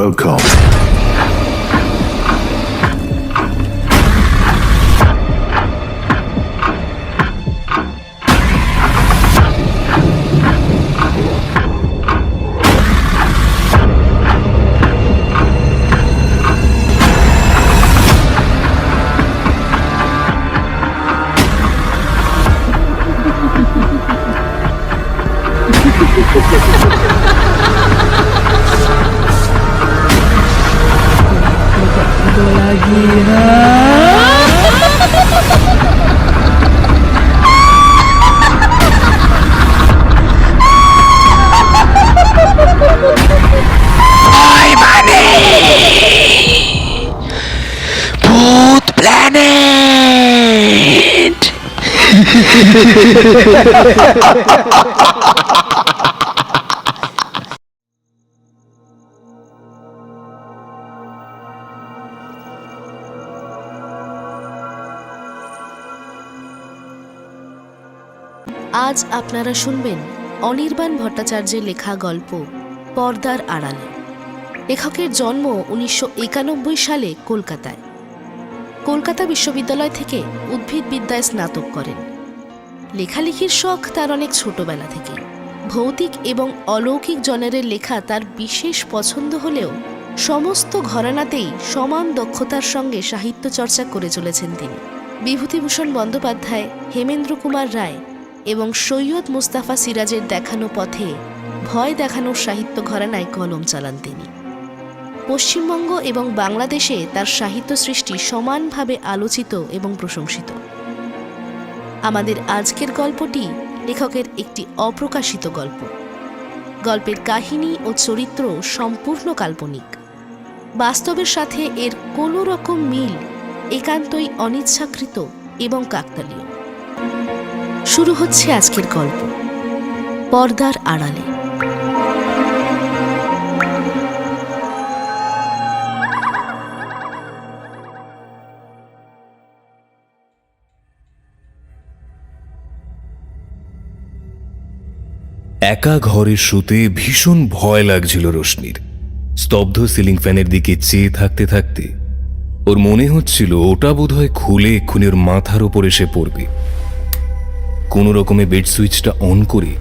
Podcast.com. ভূত planet. আজ আপনারা শুনবেন অনির্বাণ ভট্টাচার্যের লেখা গল্প পর্দার আড়ালে। লেখকের জন্ম 1991 সালে কলকাতায়। কলকাতা বিশ্ববিদ্যালয় থেকে উদ্ভিদবিদ্যায় স্নাতক করেন। লেখালেখির শখ তার অনেক ছোটবেলা থেকে। ভৌতিক এবং অলৌকিক জনারের লেখা তার বিশেষ পছন্দ হলেও সমস্ত ঘরানাতেই সমান দক্ষতার সঙ্গে সাহিত্য চর্চা করে চলেছেন তিনি। বিভূতিভূষণ বন্দ্যোপাধ্যায়, হেমেন্দ্র কুমার রায় এবং সৈয়দ মুস্তাফা সিরাজের দেখানো পথে ভয় দেখানোর সাহিত্য ঘরানায় কলম চালান তিনি। পশ্চিমবঙ্গ এবং বাংলাদেশে তার সাহিত্য সৃষ্টি সমানভাবে আলোচিত এবং প্রশংসিত। আমাদের আজকের গল্পটি লেখকের একটি অপ্রকাশিত গল্প। গল্পের কাহিনী ও চরিত্র সম্পূর্ণ কাল্পনিক। বাস্তবের সাথে এর কোনো রকম মিল একান্তই অনিচ্ছাকৃত এবং কাকতালীয়। শুরু হচ্ছে আজকের গল্প পর্দার আড়ালে। একা ঘরে শুতে ভীষণ ভয় লাগছিল রোশনির। স্তব্ধ সিলিং ফ্যানের দিকে চেয়ে থাকতে থাকতে ওর মনে হচ্ছিল ওটা বোধহয় খুলে এক্ষুনি ওর মাথার ওপর এসে পড়বে। কোনো রকমে বেড সুইচটা অন করে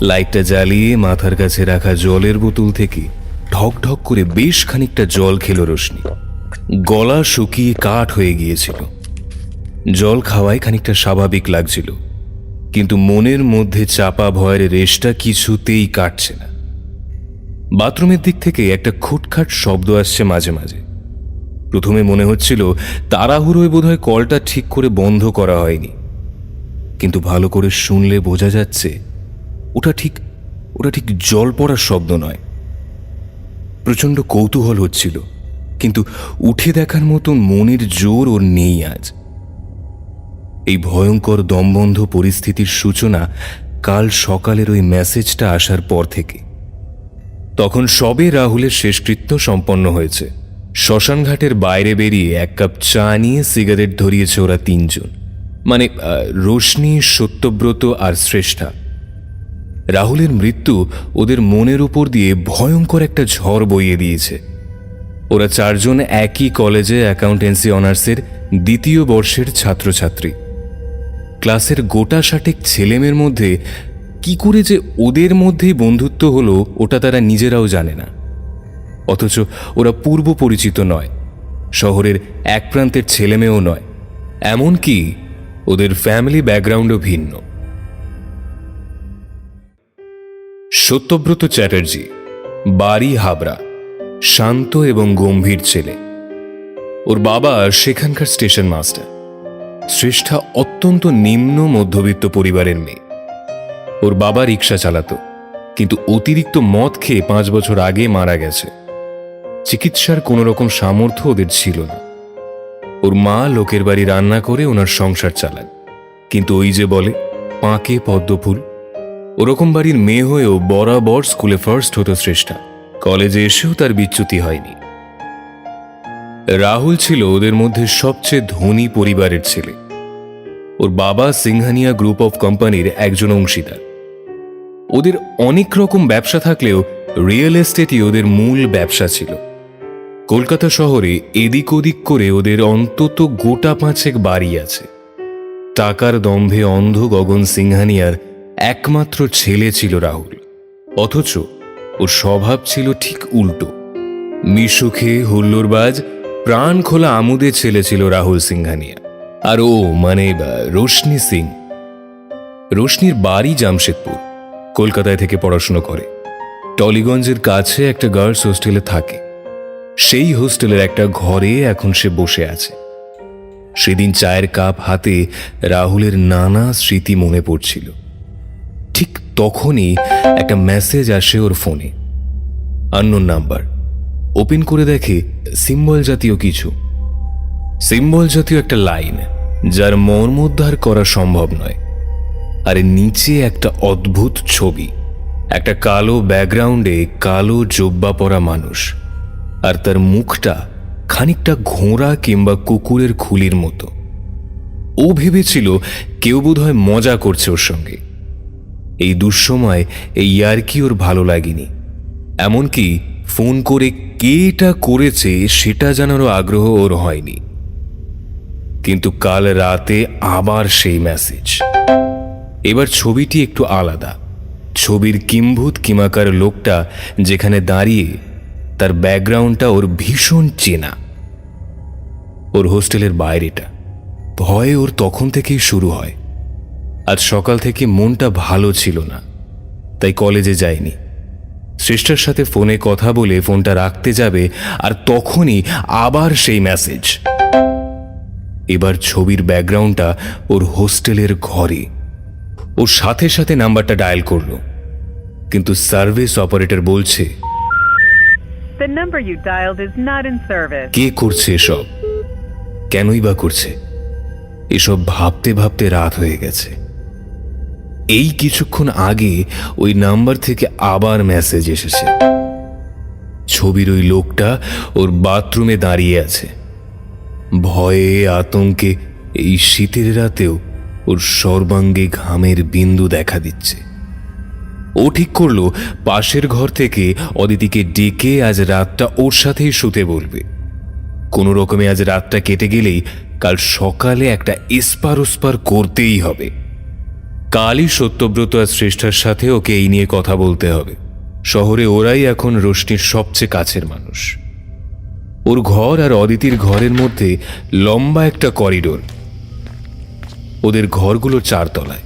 লাইটটা জ্বালিয়ে মাথার কাছে রাখা জলের বোতল থেকে ঢক ঢক করে বেশ খানিকটা জল খেল রোশনি। গলা শুকিয়ে কাঠ হয়ে গিয়েছিল। জল খাওয়ায় খানিকটা স্বাভাবিক লাগছিল, কিন্তু মনের মধ্যে চাপা ভয়ের রেশটা কিছুতেই কাটছে না। বাথরুমের দিক থেকে একটা খুটখাট শব্দ আসছে মাঝে মাঝে। প্রথমে মনে হচ্ছিল তাড়াহুড়োয় বোধহয় কলটা ঠিক করে বন্ধ করা হয়নি, কিন্তু ভালো করে শুনলে বোঝা যাচ্ছে ওটা ঠিক জল পড়ার শব্দ নয়। প্রচণ্ড কৌতূহল হচ্ছিল, কিন্তু উঠে দেখার মতন মনের জোর ওর নেই আজ। এই ভয়ঙ্কর দমবন্ধ পরিস্থিতির সূচনা কাল সকালের ওই মেসেজটা আসার পর থেকে। তখন সবে রাহুলের শেষকৃত্য সম্পন্ন হয়েছে। শ্মশানঘাটের বাইরে বেরিয়ে এক কাপ চা নিয়ে সিগারেট ধরিয়েছে ওরা তিনজন, মানে রোশনি, সত্যব্রত আর শ্রেষ্ঠা। রাহুলের মৃত্যু ওদের মনের উপর দিয়ে ভয়ঙ্কর একটা ঝড় বইয়ে দিয়েছে। ওরা চারজন একই কলেজে অ্যাকাউন্টেন্সি অনার্সের দ্বিতীয় বর্ষের ছাত্রছাত্রী। ক্লাসের গোটা 60 ছেলেমেয়ের মধ্যে কি করে যে ওদের মধ্যেই বন্ধুত্ব হলো ওটা তারা নিজেরাও জানে না। অথচ ওরা পূর্ব পরিচিত নয়, শহরের এক প্রান্তের ছেলেমেয়েও নয়, এমনকি ওদের ফ্যামিলি ব্যাকগ্রাউন্ডও ভিন্ন। সত্যব্রত চ্যাটার্জি, বাড়ি হাবড়া, শান্ত এবং গম্ভীর ছেলে। ওর বাবা সেখানকার স্টেশন মাস্টার। শ্রেষ্ঠা অত্যন্ত নিম্ন মধ্যবিত্ত পরিবারের মেয়ে। ওর বাবা রিক্সা চালাতো, কিন্তু অতিরিক্ত মদ খেয়ে 5 বছর আগে মারা গেছে। চিকিৎসার কোনো রকম সামর্থ্য ওদের ছিল না। ওর মা লোকের বাড়ি রান্না করে ওনার সংসার চালান, কিন্তু ওই যে বলে পাঁকে পদ্মফুল, ওরকম বাড়ির মেয়ে হয়েও বরাবর স্কুলে ফার্স্ট হতো শ্রেষ্ঠা। কলেজে এসেও তার বিচ্যুতি হয়নি। রাহুল ছিল ওদের মধ্যে সবচেয়ে ধনী পরিবারের ছেলে। ওর বাবা সিংহানিয়া গ্রুপ অফ কোম্পানির একজন অংশীদার। ওদের অনেক রকম ব্যবসা থাকলেও রিয়েল এস্টেটই ওদের মূল ব্যবসা ছিল। কলকাতা শহরে এদিক ওদিক করে ওদের অন্তত গোটা 5 বাড়ি আছে। টাকার দম্ভে অন্ধ গগন সিংহানিয়ার একমাত্র ছেলে ছিল রাহুল, অথচ ওর স্বভাব ছিল ঠিক উল্টো। মিশুখে হুল্লোড়বাজ প্রাণ খোলা আমুদে ছেলে ছিল রাহুল সিংহানিয়া। আর ও মানে রোশনি সিং। রোশনির বাড়ি জামশেদপুর, কলকাতায় থেকে পড়াশোনা করে। টলিগঞ্জের কাছে একটা গার্লস হোস্টেলে থাকে। সেই হোস্টেলের একটা ঘরে এখন সে বসে আছে। সেদিন চায়ের কাপ হাতে রাহুলের নানা স্মৃতি মনে পড়ছিল। ঠিক তখনই একটা মেসেজ আসে ওর ফোনে, আননোন নাম্বার। ওপেন করে দেখে সিম্বল জাতীয় কিছু, সিম্বল জাতীয় একটা লাইন যার মর্মোদ্ধার করা সম্ভব নয়। আর নিচে একটা অদ্ভুত ছবি, একটা কালো ব্যাকগ্রাউন্ডে কালো জোব্বা পরা মানুষ, আর তার মুখটা খানিকটা ঘোড়া কিংবা কুকুরের খুলির মতো। ও ভেবেছিল কেউ বোধহয় মজা করছে ওর সঙ্গে। এই দুঃসময় এই ইয়ার্কি ওর ভালো লাগেনি। এমনকি ফোন করে কে এটা করেছে সেটা জানারও আগ্রহ ওর হয়নি। কিন্তু কাল রাতে আবার সেই মেসেজ। এবার ছবিটি একটু আলাদা। ছবির কিম্ভূত কিমাকার লোকটা যেখানে দাঁড়িয়ে, তার ব্যাকগ্রাউন্ডটা ওর ভীষণ চেনা। ওর হোস্টেলের বাইরেটা। ভয়ে ওর তখন থেকেই শুরু হয়। আজ সকাল থেকে মনটা ভালো ছিল না, তাই কলেজে যায়নি। শ্রেষ্ঠার সাথে ফোনে কথা বলে ফোনটা রাখতে যাবে, আর তখনই আবার সেই মেসেজ। এবার ছবির ব্যাকগ্রাউন্ডটা ওর হোস্টেলের ঘরে। ওর সাথে সাথে নাম্বারটা ডায়াল করলো, কিন্তু সার্ভিস অপারেটর বলছে, The number you dialed is not in service. কে করছে এসব, কেনই বা করছে? এসব ভাবতে ভাবতে রাত হয়ে গেছে। এই কিছুক্ষণ আগে ওই নাম্বার থেকে আবার মেসেজ এসেছে। ছবির ওই লোকটা ওর বাথরুমে দাঁড়িয়ে আছে। ভয়ে আতঙ্কে এই শীতের রাতেও ওর সর্বাঙ্গে ঘামের বিন্দু দেখা দিচ্ছে। ও ঠিক করলো পাশের ঘর থেকে অদিতিকে ডেকে আজ রাতটা ওর সাথেই শুতে বলবে। কোনো রকমে আজ রাতটা কেটে গেলেই কাল সকালে একটা এসপার ওসপার করতেই হবে। কালই সত্যব্রত আর শ্রেষ্ঠার সাথে ওকে এই নিয়ে কথা বলতে হবে। শহরে ওরাই এখন রোশনির সবচেয়ে কাছের মানুষ। ওর ঘর আর অদিতির ঘরের মধ্যে লম্বা একটা করিডোর। ওদের ঘরগুলো 4 তলায়।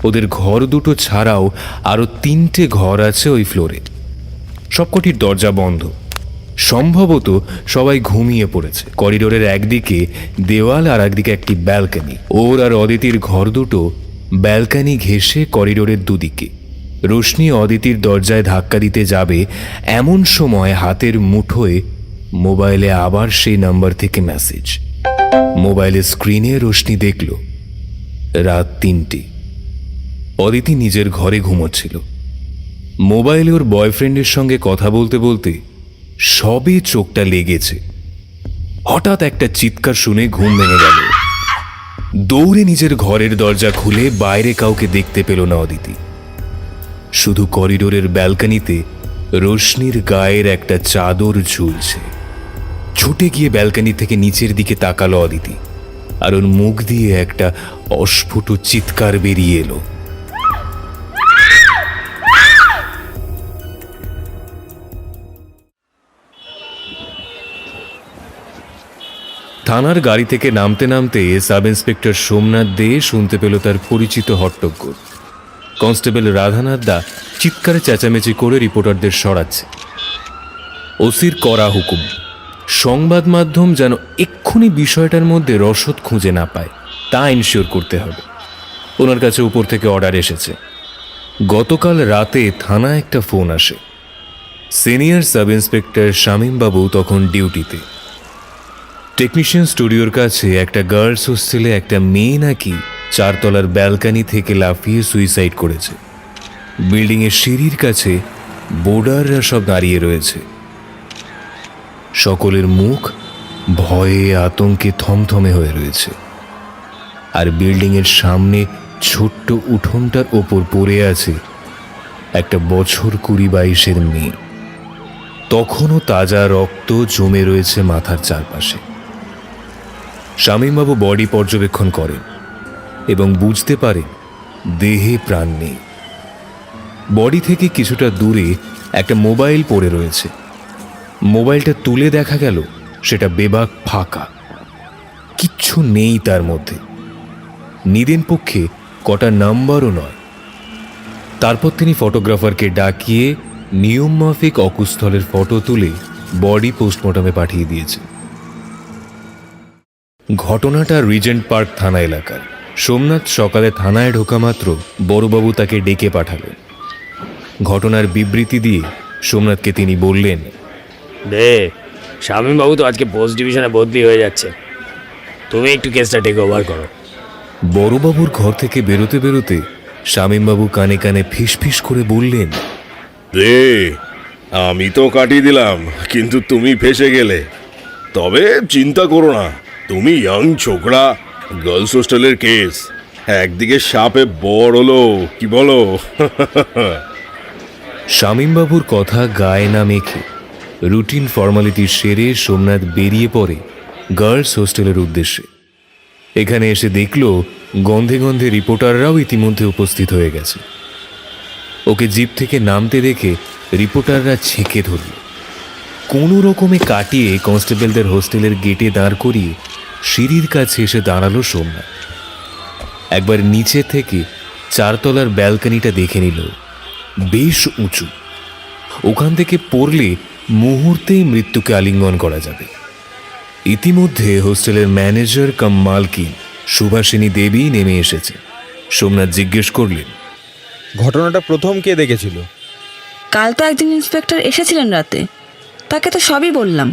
ওদের ঘর দুটো ছাড়াও আরো 3টে ঘর আছে ওই ফ্লোরে। সবকটির দরজা বন্ধ। সম্ভবত সবাই ঘুমিয়ে পড়েছে। করিডোরের একদিকে দেওয়াল আর একদিকে একটি ব্যালকনি। ওর আর অদিতির ঘর দুটো ব্যালকনি ঘেঁষে করিডোরের দুদিকে। রোশনি অদিতির দরজায় ধাক্কা দিতে যাবে, এমন সময় হাতের মুঠোয় মোবাইলে আবার সেই নাম্বার থেকে মেসেজ। মোবাইলের স্ক্রিনে রোশনি দেখল রাত 3টে। অদিতি নিজের ঘরে ঘুমোচ্ছিল। মোবাইলে ওর বয়ফ্রেন্ডের সঙ্গে কথা বলতে বলতে সবে চোখটা লেগেছে। হঠাৎ একটা চিৎকার শুনে ঘুম ভেঙে গেল। দৌড়ে নিজের ঘরের দরজা খুলে বাইরে কাউকে দেখতে পেল না অদিতি। শুধু করিডোরের ব্যালকনিতে রোশনির গায়ের একটা চাদর ঝুলছে। ছুটে গিয়ে ব্যালকনি থেকে নিচের দিকে তাকালো অদিতি, আর ওর মুখ দিয়ে একটা অস্ফুট চিৎকার বেরিয়ে এলো। থানার গাড়ি থেকে নামতে নামতে সাব ইন্সপেক্টর সোমনাথ দে শুনতে পেল তার পরিচিত হট্টগোল। কনস্টেবল রাধানাথ দা চিৎকারে চেঁচামেচি করে রিপোর্টারদের সরাচ্ছে। ওসির করা হুকুম, সংবাদ মাধ্যম যেন এক্ষুনি বিষয়টার মধ্যে রসদ খুঁজে না পায়, তা ইনশিওর করতে হবে। ওনার কাছে উপর থেকে অর্ডার এসেছে। গতকাল রাতে থানায় একটা ফোন আসে। সিনিয়র সাব ইন্সপেক্টর শামীমবাবু তখন ডিউটিতে। টেকনিশিয়ান স্টুডিওর কাছে একটা গার্লস হোস্টেলে একটা মেয়ে নাকি 4 তলার ব্যালকনি থেকে লাফিয়ে সুইসাইড করেছে। বিল্ডিংয়ের সিঁড়ির কাছে বোর্ডাররা সব দাঁড়িয়ে রয়েছে। সকলের মুখ ভয়ে আতঙ্কে থমথমে হয়ে রয়েছে। আর বিল্ডিংয়ের সামনে ছোট্ট উঠোনটার ওপর পড়ে আছে একটা বছর 20-22-এর মেয়ে। তখনও তাজা রক্ত জমে রয়েছে মাথার চারপাশে। শামীমবাবু বডি পর্যবেক্ষণ করেন এবং বুঝতে পারেন দেহে প্রাণ নেই। বডি থেকে কিছুটা দূরে একটা মোবাইল পড়ে রয়েছে। মোবাইলটা তুলে দেখা গেল সেটা বেবাক ফাঁকা, কিচ্ছু নেই তার মধ্যে, নিদেন পক্ষে কটা নাম্বারও নয়। তারপর তিনি ফটোগ্রাফারকে ডাকিয়ে নিয়ম মাফিক অকুস্থলের ফটো তুলে বডি পোস্টমর্টমে পাঠিয়ে দিয়েছে। ঘটনাটা রিজেন্ট পার্ক থানা এলাকার। সোমনাথ সকালে থানায় ঢোকা মাত্র বড়বাবু তাকে ডেকে পাঠালেন। ঘটনার বিবৃতি দিয়ে সোমনাথকে তিনি বললেন, শামীমবাবু তো আজকে পোস্ট ডিভিশনে বদলি হয়ে যাচ্ছে, তুমি একটু কেসটা টেক ওভার করো। বড়বাবুর ঘর থেকে বেরোতে বেরোতে শামীমবাবু কানে কানে ফিসফিস করে বললেন, আমি তো কাটিয়ে দিলাম, কিন্তু তুমি ফেসে গেলে। তবে চিন্তা করো না, তুমি ইয়াং ছোকরা, গার্লস হোস্টেলের কেস একদিকে সাপে বড় হলো, কি বলো? শামীমবাবুর কথা গায়ে না মেখে রুটিন ফর্মালিটি সেরে সোমনাথ বেরিয়ে পড়ে গার্লস হোস্টেলের উদ্দেশ্যে। এখানে এসে দেখল গন্ধে গন্ধে রিপোর্টাররাও ইতিমধ্যে উপস্থিত হয়ে গেছে। ওকে জিপ থেকে নামতে দেখে রিপোর্টাররা ছেঁকে ধরল। কোনো রকমে কাটিয়ে কনস্টেবলদের হোস্টেলের গেটে দাঁড় করিয়ে সিঁড়ির কাছে এসে দাঁড়ালো সোমনাথ। একবার নিচে থেকে 4 তলার ব্যালকনিটা দেখে নিল, বেশ উঁচু। ওখান থেকে পড়লে মুহূর্তেই মৃত্যুকে আলিঙ্গন করা যাবে। ইতিমধ্যে হোস্টেলের ম্যানেজার কাম মালকিন সুভাষিনী দেবী নেমে এসেছে। সোমনাথ জিজ্ঞেস করলেন, ঘটনাটা প্রথম কে দেখেছিল? কাল তো একজন ইন্সপেক্টর এসেছিলেন রাতে, তাকে তো সবই বললাম।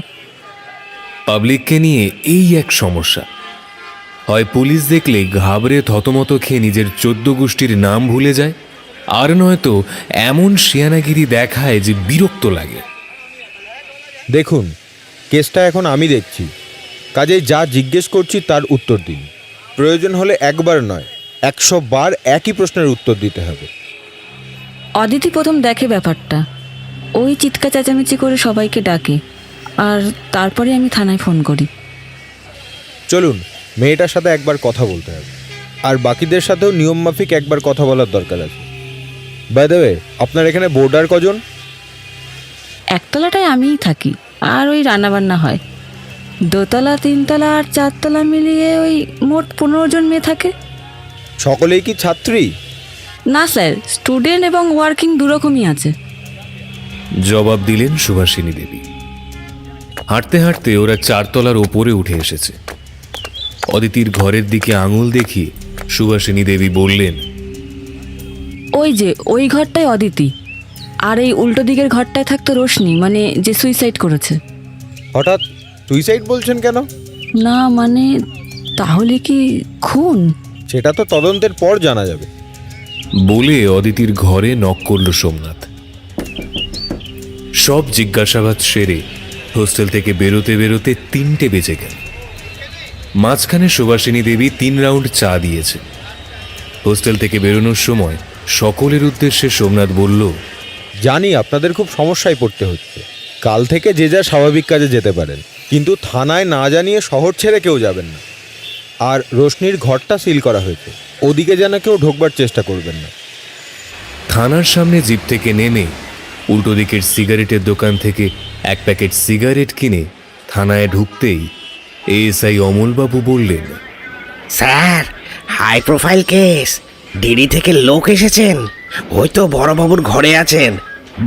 পাবলিককে নিয়ে এই এক সমস্যা, হয় পুলিশ দেখলে ঘাবড়ে থতমত খেয়ে নিজের 14 গোষ্ঠীর নাম ভুলে যায়, আর নয়তো এমন শিয়ানাগিরি দেখায় যে বিরক্ত লাগে। দেখুন, কেসটা এখন আমি দেখছি, কাজেই যা জিজ্ঞেস করছি তার উত্তর দিন। প্রয়োজন হলে একবার নয়, 100 বার একই প্রশ্নের উত্তর দিতে হবে। অদিতি প্রথম দেখে ব্যাপারটা, ওই চিৎকার চেঁচামেচি করে সবাইকে ডাকে, আর তারপরে আমি থানায় ফোন করি। চলুন, মেয়েটার সাথে একবার কথা বলতে হবে, আর বাকিদের সাথেও নিয়মমাফিক একবার কথা বলার দরকার আছে। বাই দ্য ওয়ে, আপনার এখানে বোর্ডার কজন? একতলাটায় আমিই থাকি, আর ওই রান্নাবান্না হয়। 2 তলা 3 তলা আর 4 তলা মিলিয়ে ওই মোট 15 জন মেয়ে থাকে। সকলেই কি ছাত্রী? না স্যার, স্টুডেন্ট এবং ওয়ার্কিং দুরকমই আছে। জবাব দিলেন সুভাষিনী দেবী। হাঁটতে হাঁটতে ওরা 4 তলার ওপরে উঠে এসেছে। অদিতির ঘরের দিকে আঙুল দেখিয়ে সুভাষিনী দেবী বললেন, ওই যে ওই ঘরটায় অদিতি, আর এই উল্টো দিকের ঘরটায় থাকতো রোশনি, মানে যে সুইসাইড করেছে। হঠাৎ সুইসাইড বলছেন কেন? না মানে, তাহলে কি খুন? সেটা তো তদন্তের পর জানা যাবে। বলে অদিতির ঘরে নক করল সোমনাথ। সব জিজ্ঞাসাবাদ সেরে হোস্টেল থেকে বেরোতে বেরোতে 3টে বেজে গেল। মাঝখানে সুভাষিনী দেবী 3 রাউন্ড চা দিয়েছে। হোস্টেল থেকে বেরোনোর সময় সকলের উদ্দেশ্যে সোমনাথ বলল, জানি আপনাদের খুব সমস্যায় পড়তে হচ্ছে, কাল থেকে যে যা স্বাভাবিক কাজে যেতে পারেন, কিন্তু থানায় না জানিয়ে শহর ছেড়ে কেউ যাবেন না। আর রোশনির ঘরটা সিল করা হয়েছে, ওদিকে যেন কেউ ঢোকবার চেষ্টা করবেন না। থানার সামনে জিপ থেকে নেমে উল্টো দিকের সিগারেটের দোকান থেকে 1 প্যাকেট সিগারেট কিনে থানায় ঢুকতেই এএসআই অমলবাবু বললেন, sir, high profile case, DD থেকে লোক এসেছেন, ওই তো বড়বাবুর ঘরে আছেন।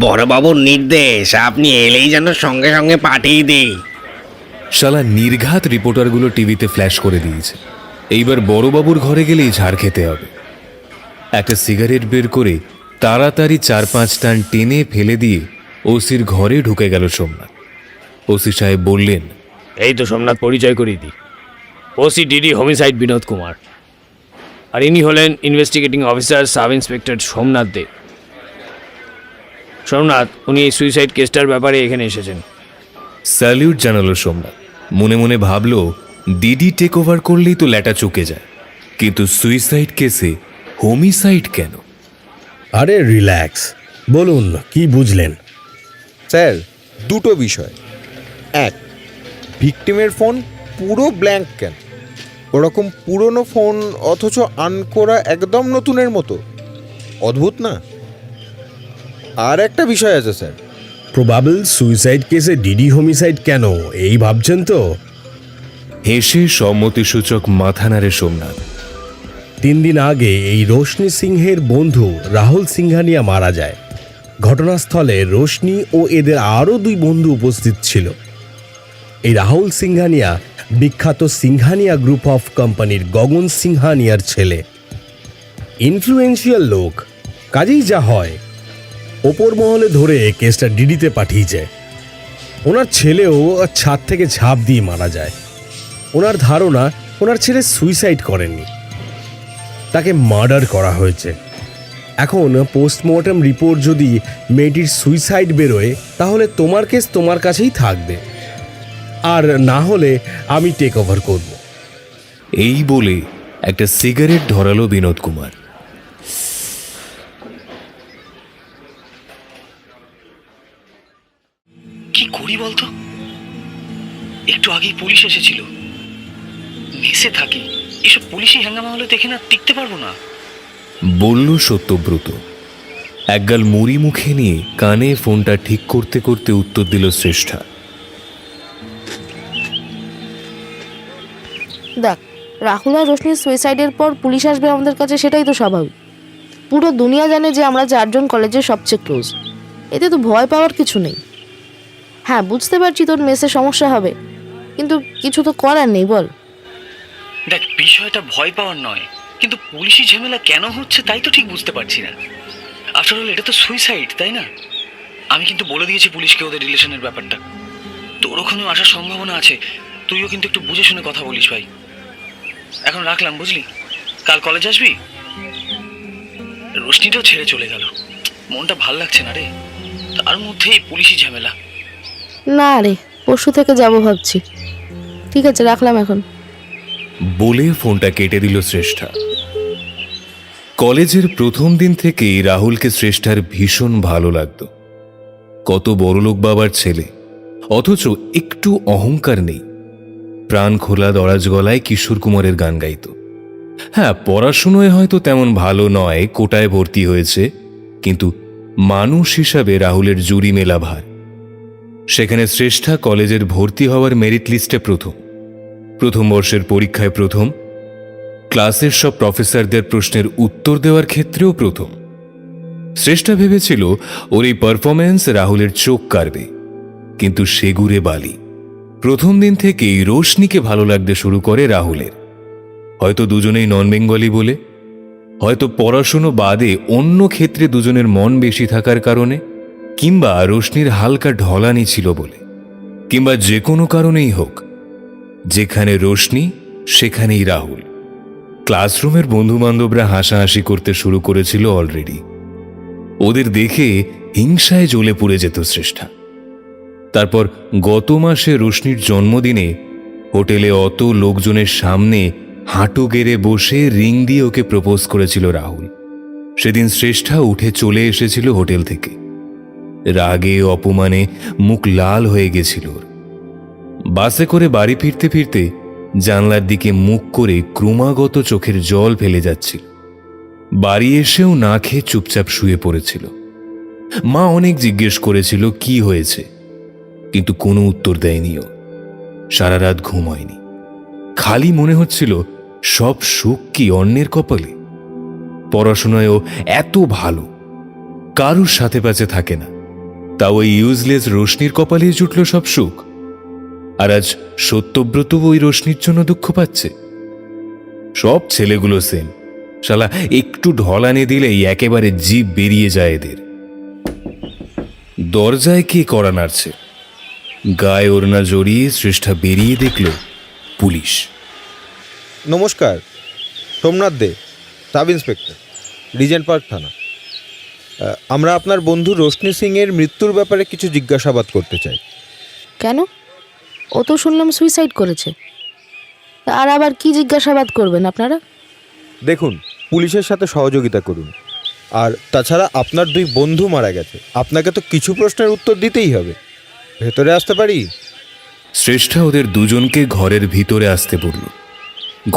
বড়বাবুর নির্দেশ, আপনি এলেই যেন সঙ্গে সঙ্গে পাঠিয়ে দিই। শালা নির্ঘাত রিপোর্টারগুলো টিভিতে ফ্ল্যাশ করে দিয়েছে। এইবার বড়বাবুর ঘরে গেলেই ঝাড় খেতে হবে। একটা সিগারেট বের করে তাড়াতাড়ি 4-5 টান টেনে ফেলে দিয়ে ওসির ঘরে ঢুকে গেল সোমনাথ। ওসি সাহেব বললেন, এই তো সোমনাথ, পরিচয় করিয়ে দিই, OC DD homicide Binod Kumar, আর ইনি হলেন investigating officer sub inspector Somnath Dey. Somnath, উনি এই সুইসাইড কেসটার ব্যাপারে এখানে এসেছেন। স্যালিউট জানালো সোমনাথ। মনে মনে ভাবল, ডিডি টেক ওভার করলেই তো ল্যাটা চুকে যায়, কিন্তু সুইসাইড কেসে হোমিসাইড কেন? আরে রিল্যাক্স, বলুন কি বুঝলেন? স্যার, দুটো বিষয়। এক, ভিকটিমের ফোন পুরো ব্ল্যাঙ্ক কেন? ওরকম পুরনো ফোন অথচ আন করা একদম নতুনের মতো, অদ্ভুত না? আর একটা বিষয় আছে স্যার। প্রবাবল সুইসাইড কেসে ডিডি হোমিসাইড কেন এই ভাবছেন তো? হেসে সম্মতিসূচক মাথা নাড়ে সোমনাথ। 3 দিন আগে এই রোশনি সিংহের বন্ধু রাহুল সিংহানিয়া মারা যায়। ঘটনাস্থলে রোশনি ও এদের আরও 2 বন্ধু উপস্থিত ছিল। এই রাহুল সিংহানিয়া বিখ্যাত সিংহানিয়া গ্রুপ অফ কোম্পানির গগন সিংহানিয়ার ছেলে। ইনফ্লুয়েন্সিয়াল লোক, কাজেই যা হয়। ওপর মহলে ধরে কেসটা ডিডিতে পাঠিয়েছে। ওনার ছেলেও ছাদ থেকে ঝাঁপ দিয়ে মারা যায়। ওনার ধারণা ওনার ছেলে সুইসাইড করেননি, তাকে মার্ডার করা হয়েছে। এখন পোস্টমর্টম রিপোর্ট যদি মেয়েটির সুইসাইড বেরোয় তাহলে তোমার কেস তোমার কাছেই থাকবে, আর না হলে আমি টেক ওভার করব। এই বলে একটা সিগারেট ধরালো বিনোদ কুমার। কি করি বলতো? একটু আগেই পুলিশ এসেছিল। মেসে থাকি, এসব পুলিশি হ্যাঙ্গামা হলে দেখে না টিকতে পারবো না। বলল সত্যব্রত। একগাল মুড়ি মুখে নিয়ে কানে ফোনটা ঠিক করতে করতে উত্তর দিল শ্রেষ্ঠা। দেখ, রাহুল আর রোশনির সুইসাইডের পর পুলিশ আসবে আমাদের কাছে, সেটাই তো স্বাভাবিক। পুরো দুনিয়া জানে যে আমরা 4 জন কলেজের সবচেয়ে ক্লোজ। এতে তো ভয় পাওয়ার কিছু নেই। হ্যাঁ, বুঝতে পারছি তোর মেসে সমস্যা হবে, কিন্তু কিছু তো করার নেই, বল। দেখ, বিষয়টা ভয় পাওয়ার নয়, কিন্তু পুলিশি ঝামেলা কেন হচ্ছে তাই তো ঠিক বুঝতে পারছি না। আসলে এটা তো সুইসাইড, তাই না? আমি কিন্তু বলে দিয়েছি পুলিশকে ওদের রিলেশনের ব্যাপারটা। তোর ওখানেও আসার সম্ভাবনা আছে, তুইও কিন্তু একটু বুঝে শুনে কথা বলিস ভাই। এখন রাখলাম, বুঝলি? কাল কলেজ আসবি? রোশনিটাও ছেড়ে চলে গেল, মনটা ভাল লাগছে না রে। তার মধ্যেই পুলিশি ঝামেলা। না রে, পরশু থেকে যাব ভাবছি। ঠিক আছে, রাখলাম এখন। বলে ফোনটা কেটে দিল শ্রেষ্ঠা। কলেজের প্রথম দিন থেকেই রাহুলকে শ্রেষ্ঠার ভীষণ ভালো লাগতো। কত বড়লোক বাবার ছেলে, অথচ একটু অহংকার নেই। প্রাণ খোলা দরাজ গলায় কিশোর কুমারের গান গাইত। হ্যাঁ, পড়াশুনোয় হয়তো তেমন ভালো নয়, কোটায় ভর্তি হয়েছে, কিন্তু মানুষ হিসাবে রাহুলের জুরি মেলা ভার। সেখানে শ্রেষ্ঠা কলেজের ভর্তি হওয়ার মেরিট লিস্টে প্রথম বর্ষের পরীক্ষায় প্রথম, ক্লাসের সব প্রফেসরদের প্রশ্নের উত্তর দেওয়ার ক্ষেত্রেও প্রথম। শ্রেষ্ঠা ভেবেছিল ওর এই পারফরমেন্স রাহুলের চোখ কাড়বে, কিন্তু সেগুড়ে বালি। প্রথম দিন থেকেই রোশনিকে ভালো লাগতে শুরু করে রাহুলের। হয়তো দুজনেই নন বেঙ্গলি বলে, হয়তো পড়াশুনো বাদে অন্য ক্ষেত্রে দুজনের মন বেশি থাকার কারণে, কিংবা রোশনির হালকা ঢলানি ছিল বলে, কিংবা যে কোনো কারণেই হোক, যেখানে রোশনি সেখানেই রাহুল। ক্লাসরুমের বন্ধুবান্ধবরা হাসাহাসি করতে শুরু করেছিল অলরেডি। ওদের দেখে হিংসায় জ্বলে পড়ে যেত শ্রেষ্ঠা। তারপর গত মাসে রোশনির জন্মদিনে হোটেলে অত লোকজনের সামনে হাঁটু গেড়ে বসে রিং দিয়ে ওকে প্রপোজ করেছিল রাহুল। সেদিন শ্রেষ্ঠা উঠে চলে এসেছিল হোটেল থেকে। রাগে অপমানে মুখ লাল হয়ে গেছিল ওর। বাসে করে বাড়ি ফিরতে ফিরতে জানলার দিকে মুখ করে ক্রমাগত চোখের জল ফেলে যাচ্ছিল। বাড়ি এসেও না খেয়ে চুপচাপ শুয়ে পড়েছিল। মা অনেক জিজ্ঞেস করেছিল কি হয়েছে, কিন্তু কোনো উত্তর দেয়নি ও। সারা রাত ঘুম হয়নি। খালি মনে হচ্ছিল সব সুখ কি অন্যের কপালে। পড়াশোনায়ও এত ভালো, কারুর সাথে পাশে থাকে না, তাও ওই ইউজলেস রোশনির কপালেই জুটল সব সুখ। আর আজ সত্যব্রত ওই রোশনির জন্য দুঃখ পাচ্ছে। সব ছেলেগুলো সেম, শালা একটু ঢলানি দিলেই একেবারে জিভ বেরিয়ে যায় এদের। দরজায় কে কড়া নাড়ছে। গায়ে ওড়না জড়িয়ে শ্রেষ্ঠা বেরিয়ে দেখল পুলিশ। নমস্কার, সোমনাথ দে, সাব ইন্সপেক্টর, রিজেন্ট পার্ক থানা। আমরা আপনার বন্ধু রোশনি সিংয়ের মৃত্যুর ব্যাপারে কিছু জিজ্ঞাসাবাদ করতে চাই। কেন? ও তো শুনলাম সুইসাইড করেছে। আর আবার কি জিজ্ঞাসাবাদ করবেন আপনারা? দেখুন, পুলিশের সাথে সহযোগিতা করুন। আর তাছাড়া আপনার 2 বন্ধু মারা গেছে, আপনাকে তো কিছু প্রশ্নের উত্তর দিতেই হবে। ভেতরে আসতে পারি? শ্রেষ্ঠা ওদের দুজনকে ঘরের ভিতরে আসতে বলল।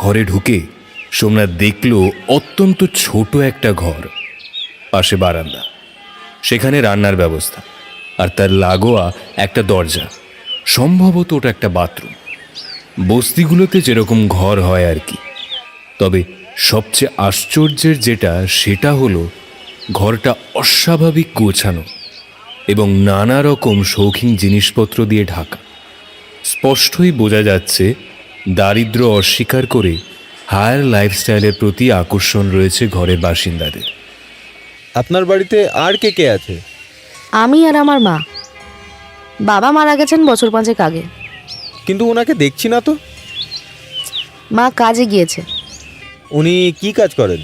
ঘরে ঢুকে সোমনাথ দেখল অত্যন্ত ছোট একটা ঘর, পাশে বারান্দা, সেখানে রান্নার ব্যবস্থা, আর তার লাগোয়া একটা দরজা। সম্ভবত ওটা একটা বাথরুম। বস্তিগুলোতে যেরকম ঘর হয় আর কি। তবে সবচেয়ে আশ্চর্যের যেটা, সেটা হলো ঘরটা অস্বাভাবিক গোছানো এবং নানা রকম শৌখিন জিনিসপত্র দিয়ে ঢাকা। স্পষ্টই বোঝা যাচ্ছে দারিদ্র্য অস্বীকার করে হায়ার লাইফস্টাইলের প্রতি আকর্ষণ রয়েছে ঘরের বাসিন্দাদের। আপনার বাড়িতে আর কে কে আছে? আমি আর আমার মা। বাবা মারা গেছেন বছর 5 আগে। কিন্তু ওনাকে দেখছি না তো। মা কাজে গিয়েছে। উনি কি কাজ করেন?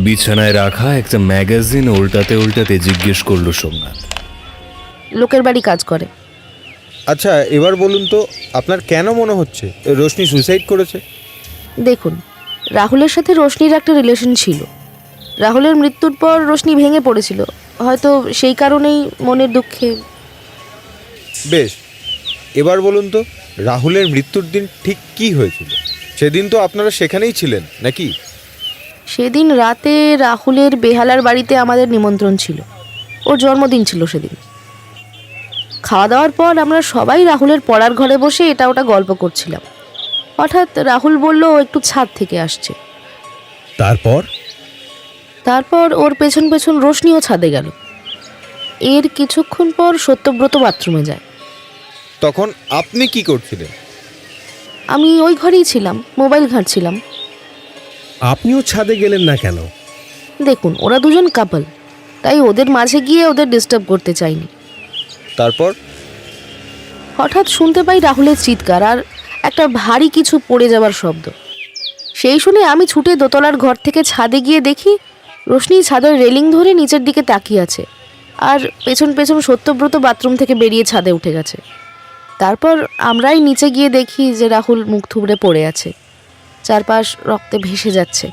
বিছানায় রাখা একটা ম্যাগাজিন উল্টাতে উল্টাতে জিজ্ঞেস করলো সোমনাথ। লোকের বাড়ি কাজ করে। আচ্ছা, এবার বলুন তো, আপনার কেন মনে হচ্ছে রোশনি সুইসাইড করেছে? দেখুন, রাহুলের সাথে রোশনির একটা রিলেশন ছিল। রাহুলের মৃত্যুর পর রোশনি ভেঙে পড়েছিল, হয়তো সেই কারণেই মনের দুঃখে। বেশ, এবার বলুন তো, রাহুলের মৃত্যুর দিন ঠিক কি হয়েছিল? সেদিন তো আপনারা সেখানেই ছিলেন নাকি? সেদিন রাতে রাহুলের বেহালার বাড়িতে আমাদের নিমন্ত্রণ ছিল। ওর জন্মদিন ছিল সেদিন। খাওয়া দাওয়ার পর আমরা সবাই রাহুলের পড়ার ঘরে বসে এটা ওটা গল্প করছিলাম। হঠাৎ রাহুল বলল ও একটু ছাদ থেকে আসছে। তারপর ওর পেছন পেছন রোশনিও ছাদে গেল। এর কিছুক্ষণ পর সত্যব্রত বাথরুমে যায়। তখন আপনি কি করছিলেন? আমি ওই ঘরেই ছিলাম, মোবাইল ঘাঁটছিলাম। আপনিও ছাদে গেলেন না কেন? দেখুন, ওরা দুজন কাপল, তাই ওদের মাঝে গিয়ে ওদের ডিস্টার্ব করতে চাইনি। তারপর হঠাৎ শুনতে পাই রাহুলের চিৎকার আর একটা ভারী কিছু পড়ে যাওয়ার শব্দ। সেই শুনে আমি ছুটে দোতলার ঘর থেকে ছাদে গিয়ে দেখি রোশনি ছাদের রেলিং ধরে নিচের দিকে তাকিয়ে আছে, আর পেছন পেছন সত্যব্রত বাথরুম থেকে বেরিয়ে ছাদে উঠে গেছে। তারপর আমরাই নিচে গিয়ে দেখি যে রাহুল মুখ থুবড়ে পড়ে আছে, চারপাশ রক্তে ভেসে যাচ্ছে।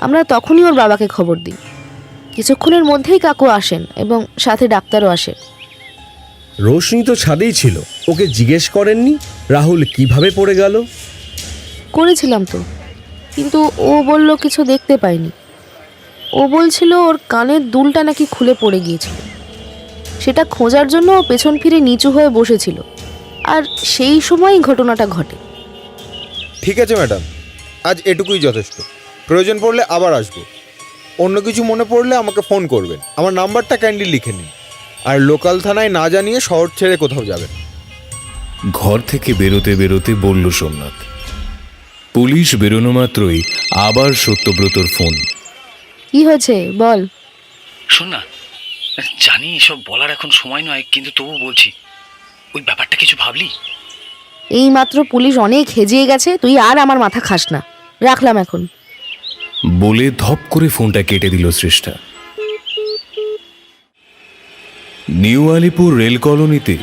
আমরা তখনই ওর বাবাকে খবর দিই। কিছুক্ষণের মধ্যেই কাকু আসেন এবং সাথে ডাক্তারও আসে। রোশনি তো ছাদেই ছিল, ওকে জিজ্ঞেস করেননি রাহুল কিভাবে পড়ে গেল? করেছিলাম তো, কিন্তু ও বলল কিছু দেখতে পায়নি। ও বলছিল ওর কানের দুলটা নাকি খুলে পড়ে গিয়েছিল। সেটা খোঁজার জন্য ও পেছন ফিরে নিচু হয়ে বসেছিল, আর সেই সময়ই ঘটনাটা ঘটে। ঠিক আছে ম্যাডাম, আজ এটুকুই যথেষ্ট। প্রয়োজন পড়লে আবার আসবো। অন্য কিছু মনে পড়লে আমাকে ফোন করবেন। আমার নাম্বারটা ক্যান্ডি লিখে নিন, আর লোকাল থানায় না জানিয়ে শহর ছেড়ে কোথাও যাবেন। ঘর থেকে বেরোতে বেরোতে বলল সোমনাথ। পুলিশ বেরোনো মাত্রই আবার সত্যব্রতর ফোন। কি হয়েছে বল। শোন না, জানি এসব বলার এখন সময় নয়, কিন্তু তবু বলছি, ওই ব্যাপারটা কিছু ভাবলি? এই মাত্র পুলিশ অনেক হেজিয়ে গেছে, তুই আর আমার মাথা খাস না। রাখলাম এখন। বলে ধপ করে ফোনটা কেটে দিল শ্রেষ্ঠা। নিউ আলিপুর রেল কলোনিতে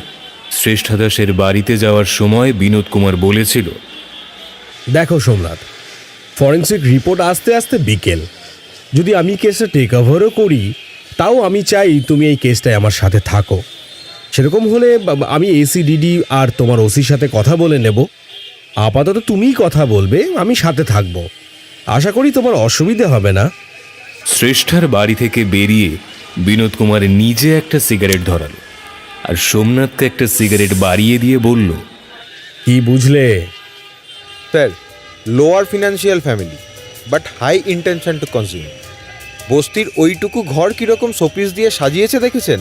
শ্রেষ্ঠা দাসের বাড়িতে যাওয়ার সময় বিনোদ কুমার বলেছিল, দেখো সোমনাথ, ফরেন্সিক রিপোর্ট আসতে আসতে বিকেল। যদি আমি কেসটা টেক ওভারও করি, তাও আমি চাই তুমি এই কেসটায় আমার সাথে থাকো। সেরকম হলে আমি এসিডিডি আর তোমার ওসির সাথে কথা বলে নেব। আপাতত তুমিই কথা বলবে, আমি সাথে থাকবো। আশা করি তোমার অসুবিধে হবে না। শ্রেষ্ঠার বাড়ি থেকে বেরিয়ে বিনোদ কুমার নিজে একটা সিগারেট ধরালো আর সোমনাথকে একটা সিগারেট বাড়িয়ে দিয়ে বলল, কি বুঝলে? Sir, lower financial family but high intention to consume. বস্তির ওইটুকু ঘর কীরকম শোপিস দিয়ে সাজিয়েছে দেখেছেন?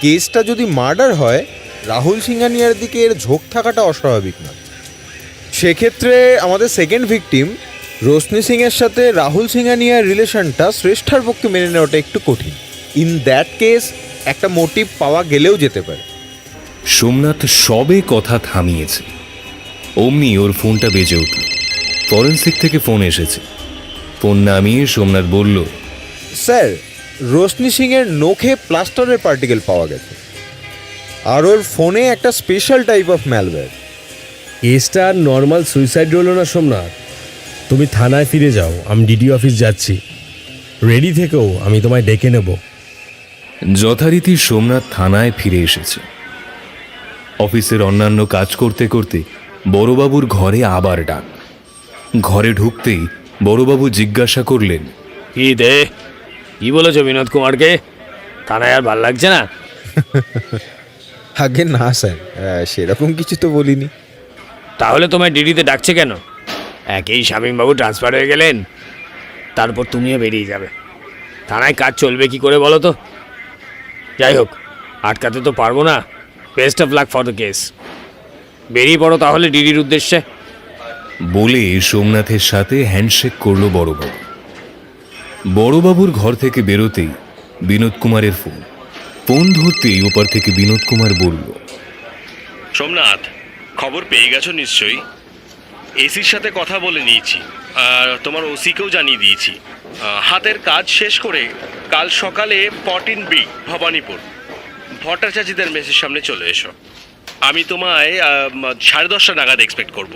কেসটা যদি মার্ডার হয়, রাহুল সিংহানিয়ার দিকে এর ঝোঁক থাকাটা অস্বাভাবিক নয়। সেক্ষেত্রে আমাদের সেকেন্ড ভিকটিম রোশনি সিংয়ের সাথে রাহুল সিংহানিয়ার রিলেশনটা শ্রেষ্ঠার পক্ষে মেনে নেওয়াটা একটু কঠিন। ইন দ্যাট কেস একটা মোটিভ পাওয়া গেলেও যেতে পারে। সোমনাথ সবে কথা থামিয়েছে, অমনি ওর ফোনটা বেজে উঠল। ফরেন্সিক থেকে ফোন এসেছে। ফোন নামিয়ে সোমনাথ বলল, স্যার, রোশনি সিংয়ের নখে প্লাস্টারের পার্টিকেল পাওয়া গেছে, আর ওর ফোনে একটা স্পেশাল টাইপ অফ ম্যালওয়্যার। কেসটা নর্মাল সুইসাইড হলো না সোমনাথ। তুমি থানায় ফিরে যাও, আমি ডিডি অফিস যাচ্ছি। রেডি থেকেও, আমি তোমায় ডেকে নেব। যথারীতি সোমনাথ থানায় ফিরে এসেছে। অফিসের অন্যান্য কাজ করতে করতে বড়বাবুর ঘরে আবার ডাক। ঘরে ঢুকতেই বড়বাবু জিজ্ঞাসা করলেন, কি দে, কি বলেছ বিনোদ কুমারকে? থানায় আর ভাল লাগছে না? আগে না স্যার, সেরকম কিছু তো বলিনি। তাহলে তোমায় ডিডিতে ডাকছে কেন? একেই শামীমবাবু ট্রান্সফার হয়ে গেলেন, তারপর তুমিও বেরিয়ে যাবে। থানায় কাজ চলবে কি করে বলো তো? যাই হোক, আটকাতে তো পারবো না। Best of luck for the case. বেরিয়ে পড়ো তাহলে ডিডির উদ্দেশ্যে। বলে সোমনাথের সাথে হ্যান্ডশেক করল বড়বাবু। বড়বাবুর ঘর থেকে বেরোতেই বিনোদ কুমারের ফোন ধরতেই ওপার থেকে বিনোদ কুমার বলল, সোমনাথ, খবর পেয়ে গেছো নিশ্চয়ই? এসির সাথে কথা বলে নিয়েছি, আর তোমার ওসিকেও জানিয়ে দিয়েছি। হাতের কাজ শেষ করে কাল সকালে 14B ভবানীপুর ভট্টাচার্যদের মেসের সামনে চলে এসো। আমি তোমায় 10:30 নাগাদ এক্সপেক্ট করব।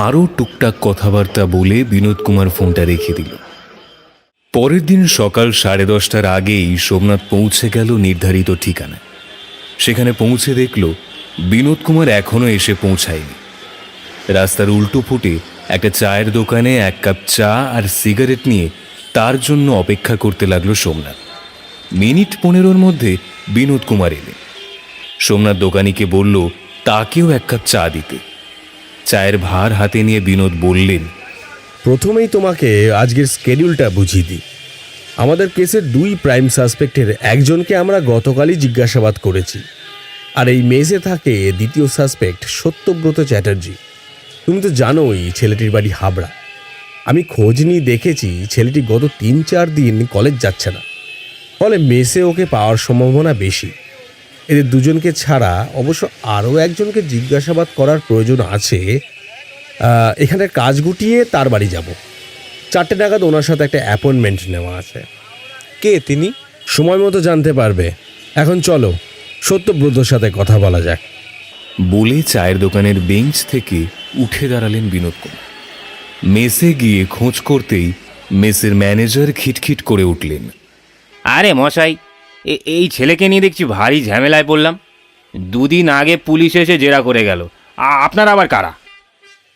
আরও টুকটাক কথাবার্তা বলে বিনোদ কুমার ফোনটা রেখে দিল। পরের দিন সকাল 10:30টার আগেই সোমনাথ পৌঁছে গেল নির্ধারিত ঠিকানায়। সেখানে পৌঁছে দেখল বিনোদ কুমার এখনও এসে পৌঁছায়নি। রাস্তার উল্টো ফুটে একটা চায়ের দোকানে 1 কাপ চা আর সিগারেট নিয়ে তার জন্য অপেক্ষা করতে লাগলো সোমনাথ। মিনিট 15-র মধ্যে বিনোদ কুমার এলেন। সোমনাথ দোকানিকে বলল তাকেও 1 কাপ চা দিতে। চায়ের ভার হাতে নিয়ে বিনোদ বললেন, প্রথমেই তোমাকে আজকের স্কেডিউলটা বুঝিয়ে দিই। আমাদের কেসের 2 প্রাইম সাসপেক্টের একজনকে আমরা গতকালই জিজ্ঞাসাবাদ করেছি, আর এই মেসে থাকে দ্বিতীয় সাসপেক্ট সত্যব্রত চ্যাটার্জি। তুমি তো জানোই ছেলেটির বাড়ি হাবড়া। আমি খোঁজ নিয়ে দেখেছি ছেলেটি গত 3-4 দিন কলেজ যাচ্ছে না, ফলে মেসে ওকে পাওয়ার সম্ভাবনা বেশি। এদের দুজনকে ছাড়া অবশ্য আরও একজনকে জিজ্ঞাসাবাদ করার প্রয়োজন আছে। এখানে কাজ গুটিয়ে তার বাড়ি যাব। 4টে নাগাদ ওনার সাথে একটা অ্যাপয়েন্টমেন্ট নেওয়া আছে। কে তিনি? সময় মতো জানতে পারবে। এখন চলো সত্যব্রতর সাথে কথা বলা যাক। বলে চায়ের দোকানের বেঞ্চ থেকে উঠে দাঁড়ালেন বিনোদ কুমার। মেসে গিয়ে খোঁজ করতেই মেসের ম্যানেজার খিটখিট করে উঠলেন, আরে মশাই, এই ছেলেকে নিয়ে দেখছি ভারী ঝামেলায় পড়লাম। 2 দিন আগে পুলিশ এসে জেরা করে গেল। আপনারা আবার কারা?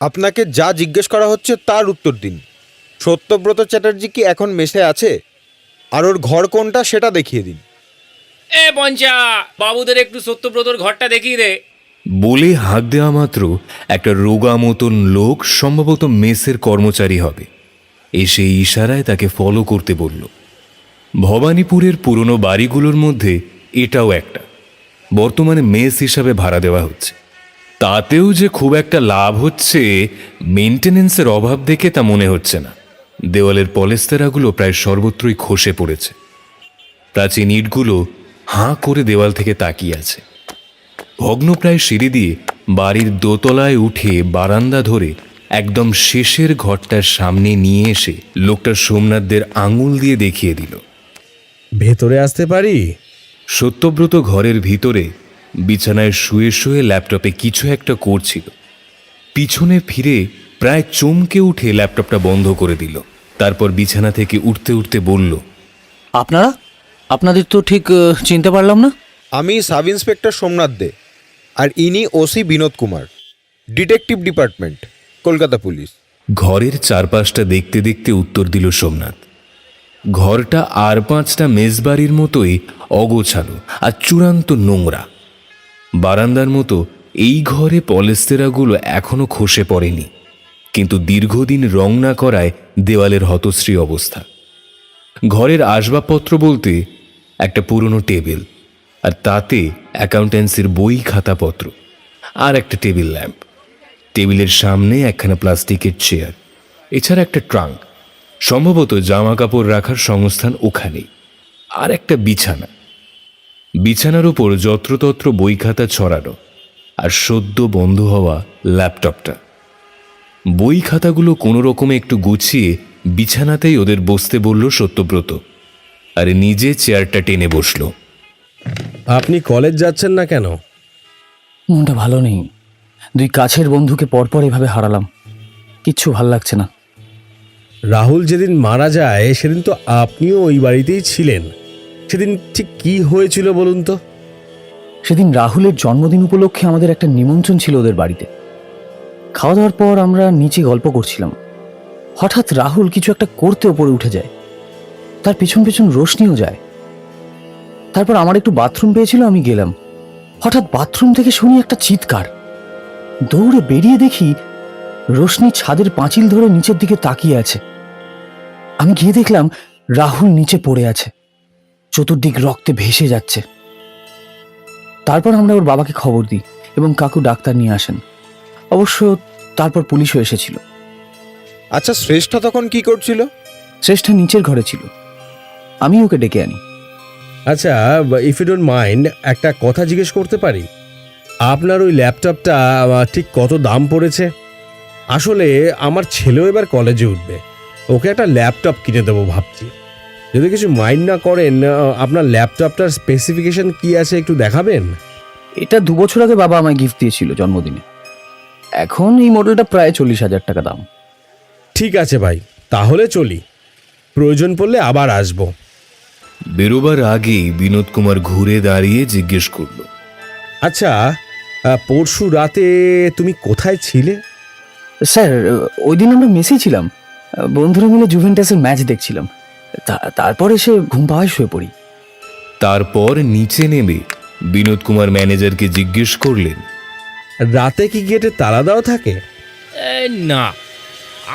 আপনাকে যা জিজ্ঞেস করা হচ্ছে তার উত্তর দিন। সত্যব্রত চ্যাটার্জি কি এখন মেসে আছে? আর ওর ঘর কোনটা সেটা দেখিয়ে দিন। এ পঞ্চা, বাবুদের একটু সত্যব্রতর ঘরটা দেখিয়ে দে। বলে হাঁক দেওয়া মাত্র একটা রোগা মতন লোক, সম্ভবত মেসের কর্মচারী হবে, এসে ইশারায় তাকে ফলো করতে বলল। ভবানীপুরের পুরনো বাড়িগুলোর মধ্যে এটাও একটা। বর্তমানে মেস হিসাবে ভাড়া দেওয়া হচ্ছে। তাতেও যে খুব একটা লাভ হচ্ছে মেনটেনেন্সের অভাব দেখে তা মনে হচ্ছে না। দেওয়ালের পলেস্তেরাগুলো প্রায় সর্বত্রই খসে পড়েছে। প্রাচীন ইটগুলো হাঁ করে দেওয়াল থেকে তাকিয়ে আছে। ভগ্নপ্রায় সিঁড়ি দিয়ে বাড়ির দোতলায় উঠে বারান্দা ধরে একদম শেষের ঘরটার সামনে নিয়ে এসে লোকটা সোমনাথদের আঙুল দিয়ে দেখিয়ে দিল, ভেতরে আসতে পারি? সত্যব্রত ঘরের ভিতরে বিছানায় শুয়ে শুয়ে ল্যাপটপে কিছু একটা করছিল। পিছনে ফিরে প্রায় চমকে উঠে ল্যাপটপটা বন্ধ করে দিল। তারপর বিছানা থেকে উঠতে উঠতে বলল, আপনাদের তো ঠিক চিনতে পারলাম না। আমি সাব ইন্সপেক্টর সোমনাথ দে, আর ইনি OC Binod Kumar, detective department, Kolkata police. ঘরের চারপাশটা দেখতে দেখতে উত্তর দিল সোমনাথ। ঘরটা আর 5টা মেজবাড়ির মতোই অগোছালো আর চূড়ান্ত নোংরা। বারান্দার মতো এই ঘরে পলেস্তেরাগুলো এখনো খসে পড়েনি, কিন্তু দীর্ঘদিন রং না করায় দেওয়ালের হতশ্রী অবস্থা। ঘরের আসবাবপত্র বলতে একটা পুরনো টেবিল, আর তাতে অ্যাকাউন্টেন্সির বই খাতাপত্র, আর একটা টেবিল ল্যাম্প। টেবিলের সামনে একখানা প্লাস্টিকের চেয়ার, এছাড়া একটা ট্রাঙ্ক, সম্ভবত জামা কাপড় রাখার সংস্থান ওখানেই, আর একটা বিছানা। বিছানার উপর যত্রতত্র বই খাতা ছড়ানো, আর সদ্য বন্ধ হওয়া ল্যাপটপটা। বই খাতাগুলো কোনো রকমে একটু গুছিয়ে বিছানাতেই ওদের বসতে বলল সত্যব্রত, আর নিজে চেয়ারটা টেনে বসল। আপনি কলেজ যাচ্ছেন না কেন? মনটা ভালো নেই। 2 কাছের বন্ধুকে পরপর এভাবে হারালাম, কিচ্ছু ভাল লাগছে না। রাহুল যেদিন মারা যায় সেদিন তো আপনিও ওই বাড়িতেই ছিলেন। সেদিন ঠিক কি হয়েছিল বলুন তো? সেদিন রাহুলের জন্মদিন উপলক্ষে আমাদের একটা নিমন্ত্রণ ছিল ওদের বাড়িতে। খাওয়া দাওয়ার পর আমরা নিচে গল্প করছিলাম। হঠাৎ রাহুল কিছু একটা করতে ওপরে উঠে যায়, তার পেছন পেছন রোশনিও যায়। তারপর আমার একটু বাথরুম পেয়েছিল, আমি গেলাম। হঠাৎ বাথরুম থেকে শুনি একটা চিৎকার। দৌড়ে বেরিয়ে দেখি রোশনি ছাদের পাঁচিল ধরে নিচের দিকে তাকিয়ে আছে। আমি গিয়ে দেখলাম রাহুল নিচে পড়ে আছে, চতুর্দিক রক্তে ভেসে যাচ্ছে। তারপর আমরা ওর বাবাকে খবর দিই এবং কাকু ডাক্তার নিয়ে আসেন। অবশ্য তারপর পুলিশও এসেছিল। আচ্ছা, শ্রেষ্ঠা তখন কি করছিল? শ্রেষ্ঠা নিচের ঘরে ছিল, আমি ওকে ডেকে আনি। আচ্ছা, ইফ ইউ ডোন্ট মাইন্ড, একটা কথা জিজ্ঞেস করতে পারি? আপনার ওই ল্যাপটপটা ঠিক কত দাম পড়েছে? আসলে আমার ছেলেও এবার কলেজে উঠবে, ওকে একটা ল্যাপটপ কিনে দেবো ভাবছি। যদি কিছু মাইন্ড না করেন, আপনার ল্যাপটপটার স্পেসিফিকেশন কি আছে একটু দেখাবেন? এটা 2 বছর আগে বাবা আমায় গিফট দিয়েছিল জন্মদিনে। এখন এই মডেলটা প্রায় 40,000 টাকা দাম। ঠিক আছে ভাই, তাহলে চলি, প্রয়োজন পড়লে আবার আসবো। বেরোবার আগেই বিনোদ কুমার ঘুরে দাঁড়িয়ে জিজ্ঞেস করল, আচ্ছা, পরশু রাতে তুমি কোথায় ছিলে? স্যার, ওই দিন আমরা মেসেই ছিলাম, বন্ধুরা মিলে জুভেন্টাসের ম্যাচ দেখছিলাম। তারপর এসে ঘুম পাওয়ায় শুয়ে পড়ি। তারপর নিচে নেমে বিনোদ কুমার ম্যানেজারকে জিজ্ঞেস করলেন, রাতে কি গেটে তালা দেওয়া থাকে? না,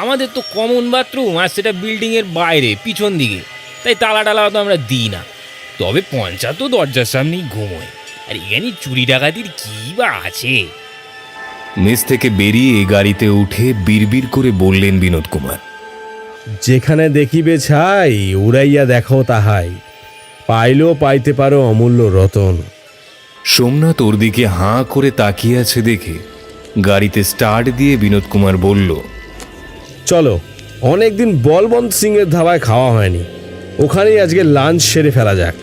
আমাদের তো কমন বাথরুম, আর সেটা বিল্ডিংয়ের বাইরে পিছন দিকে, তাই তালা টালা তো আমরা দিই না। তবে পঞ্চা তো দরজার সামনেই ঘুমোয়, আর এখানে চুরি ডাকাতির কী বা আছে? মেস থেকে বেরিয়ে গাড়িতে উঠে বিড়বিড় করে বললেন বিনোদ কুমার, যেখানে দেখিবে ছাই, উড়াইয়া দেখো তাহাই, পাইলেও পাইতে পারো অমূল্য রতন। সোমনাথ ওর দিকে হাঁ করে তাকিয়ে আছে দেখে গাড়িতে স্টার্ট দিয়ে বিনোদ কুমার বলল, চলো, অনেকদিন বলবন্ত সিং এর ধাবায় খাওয়া হয়নি, ওখানেই আজকে লাঞ্চ সেরে ফেলা যাক।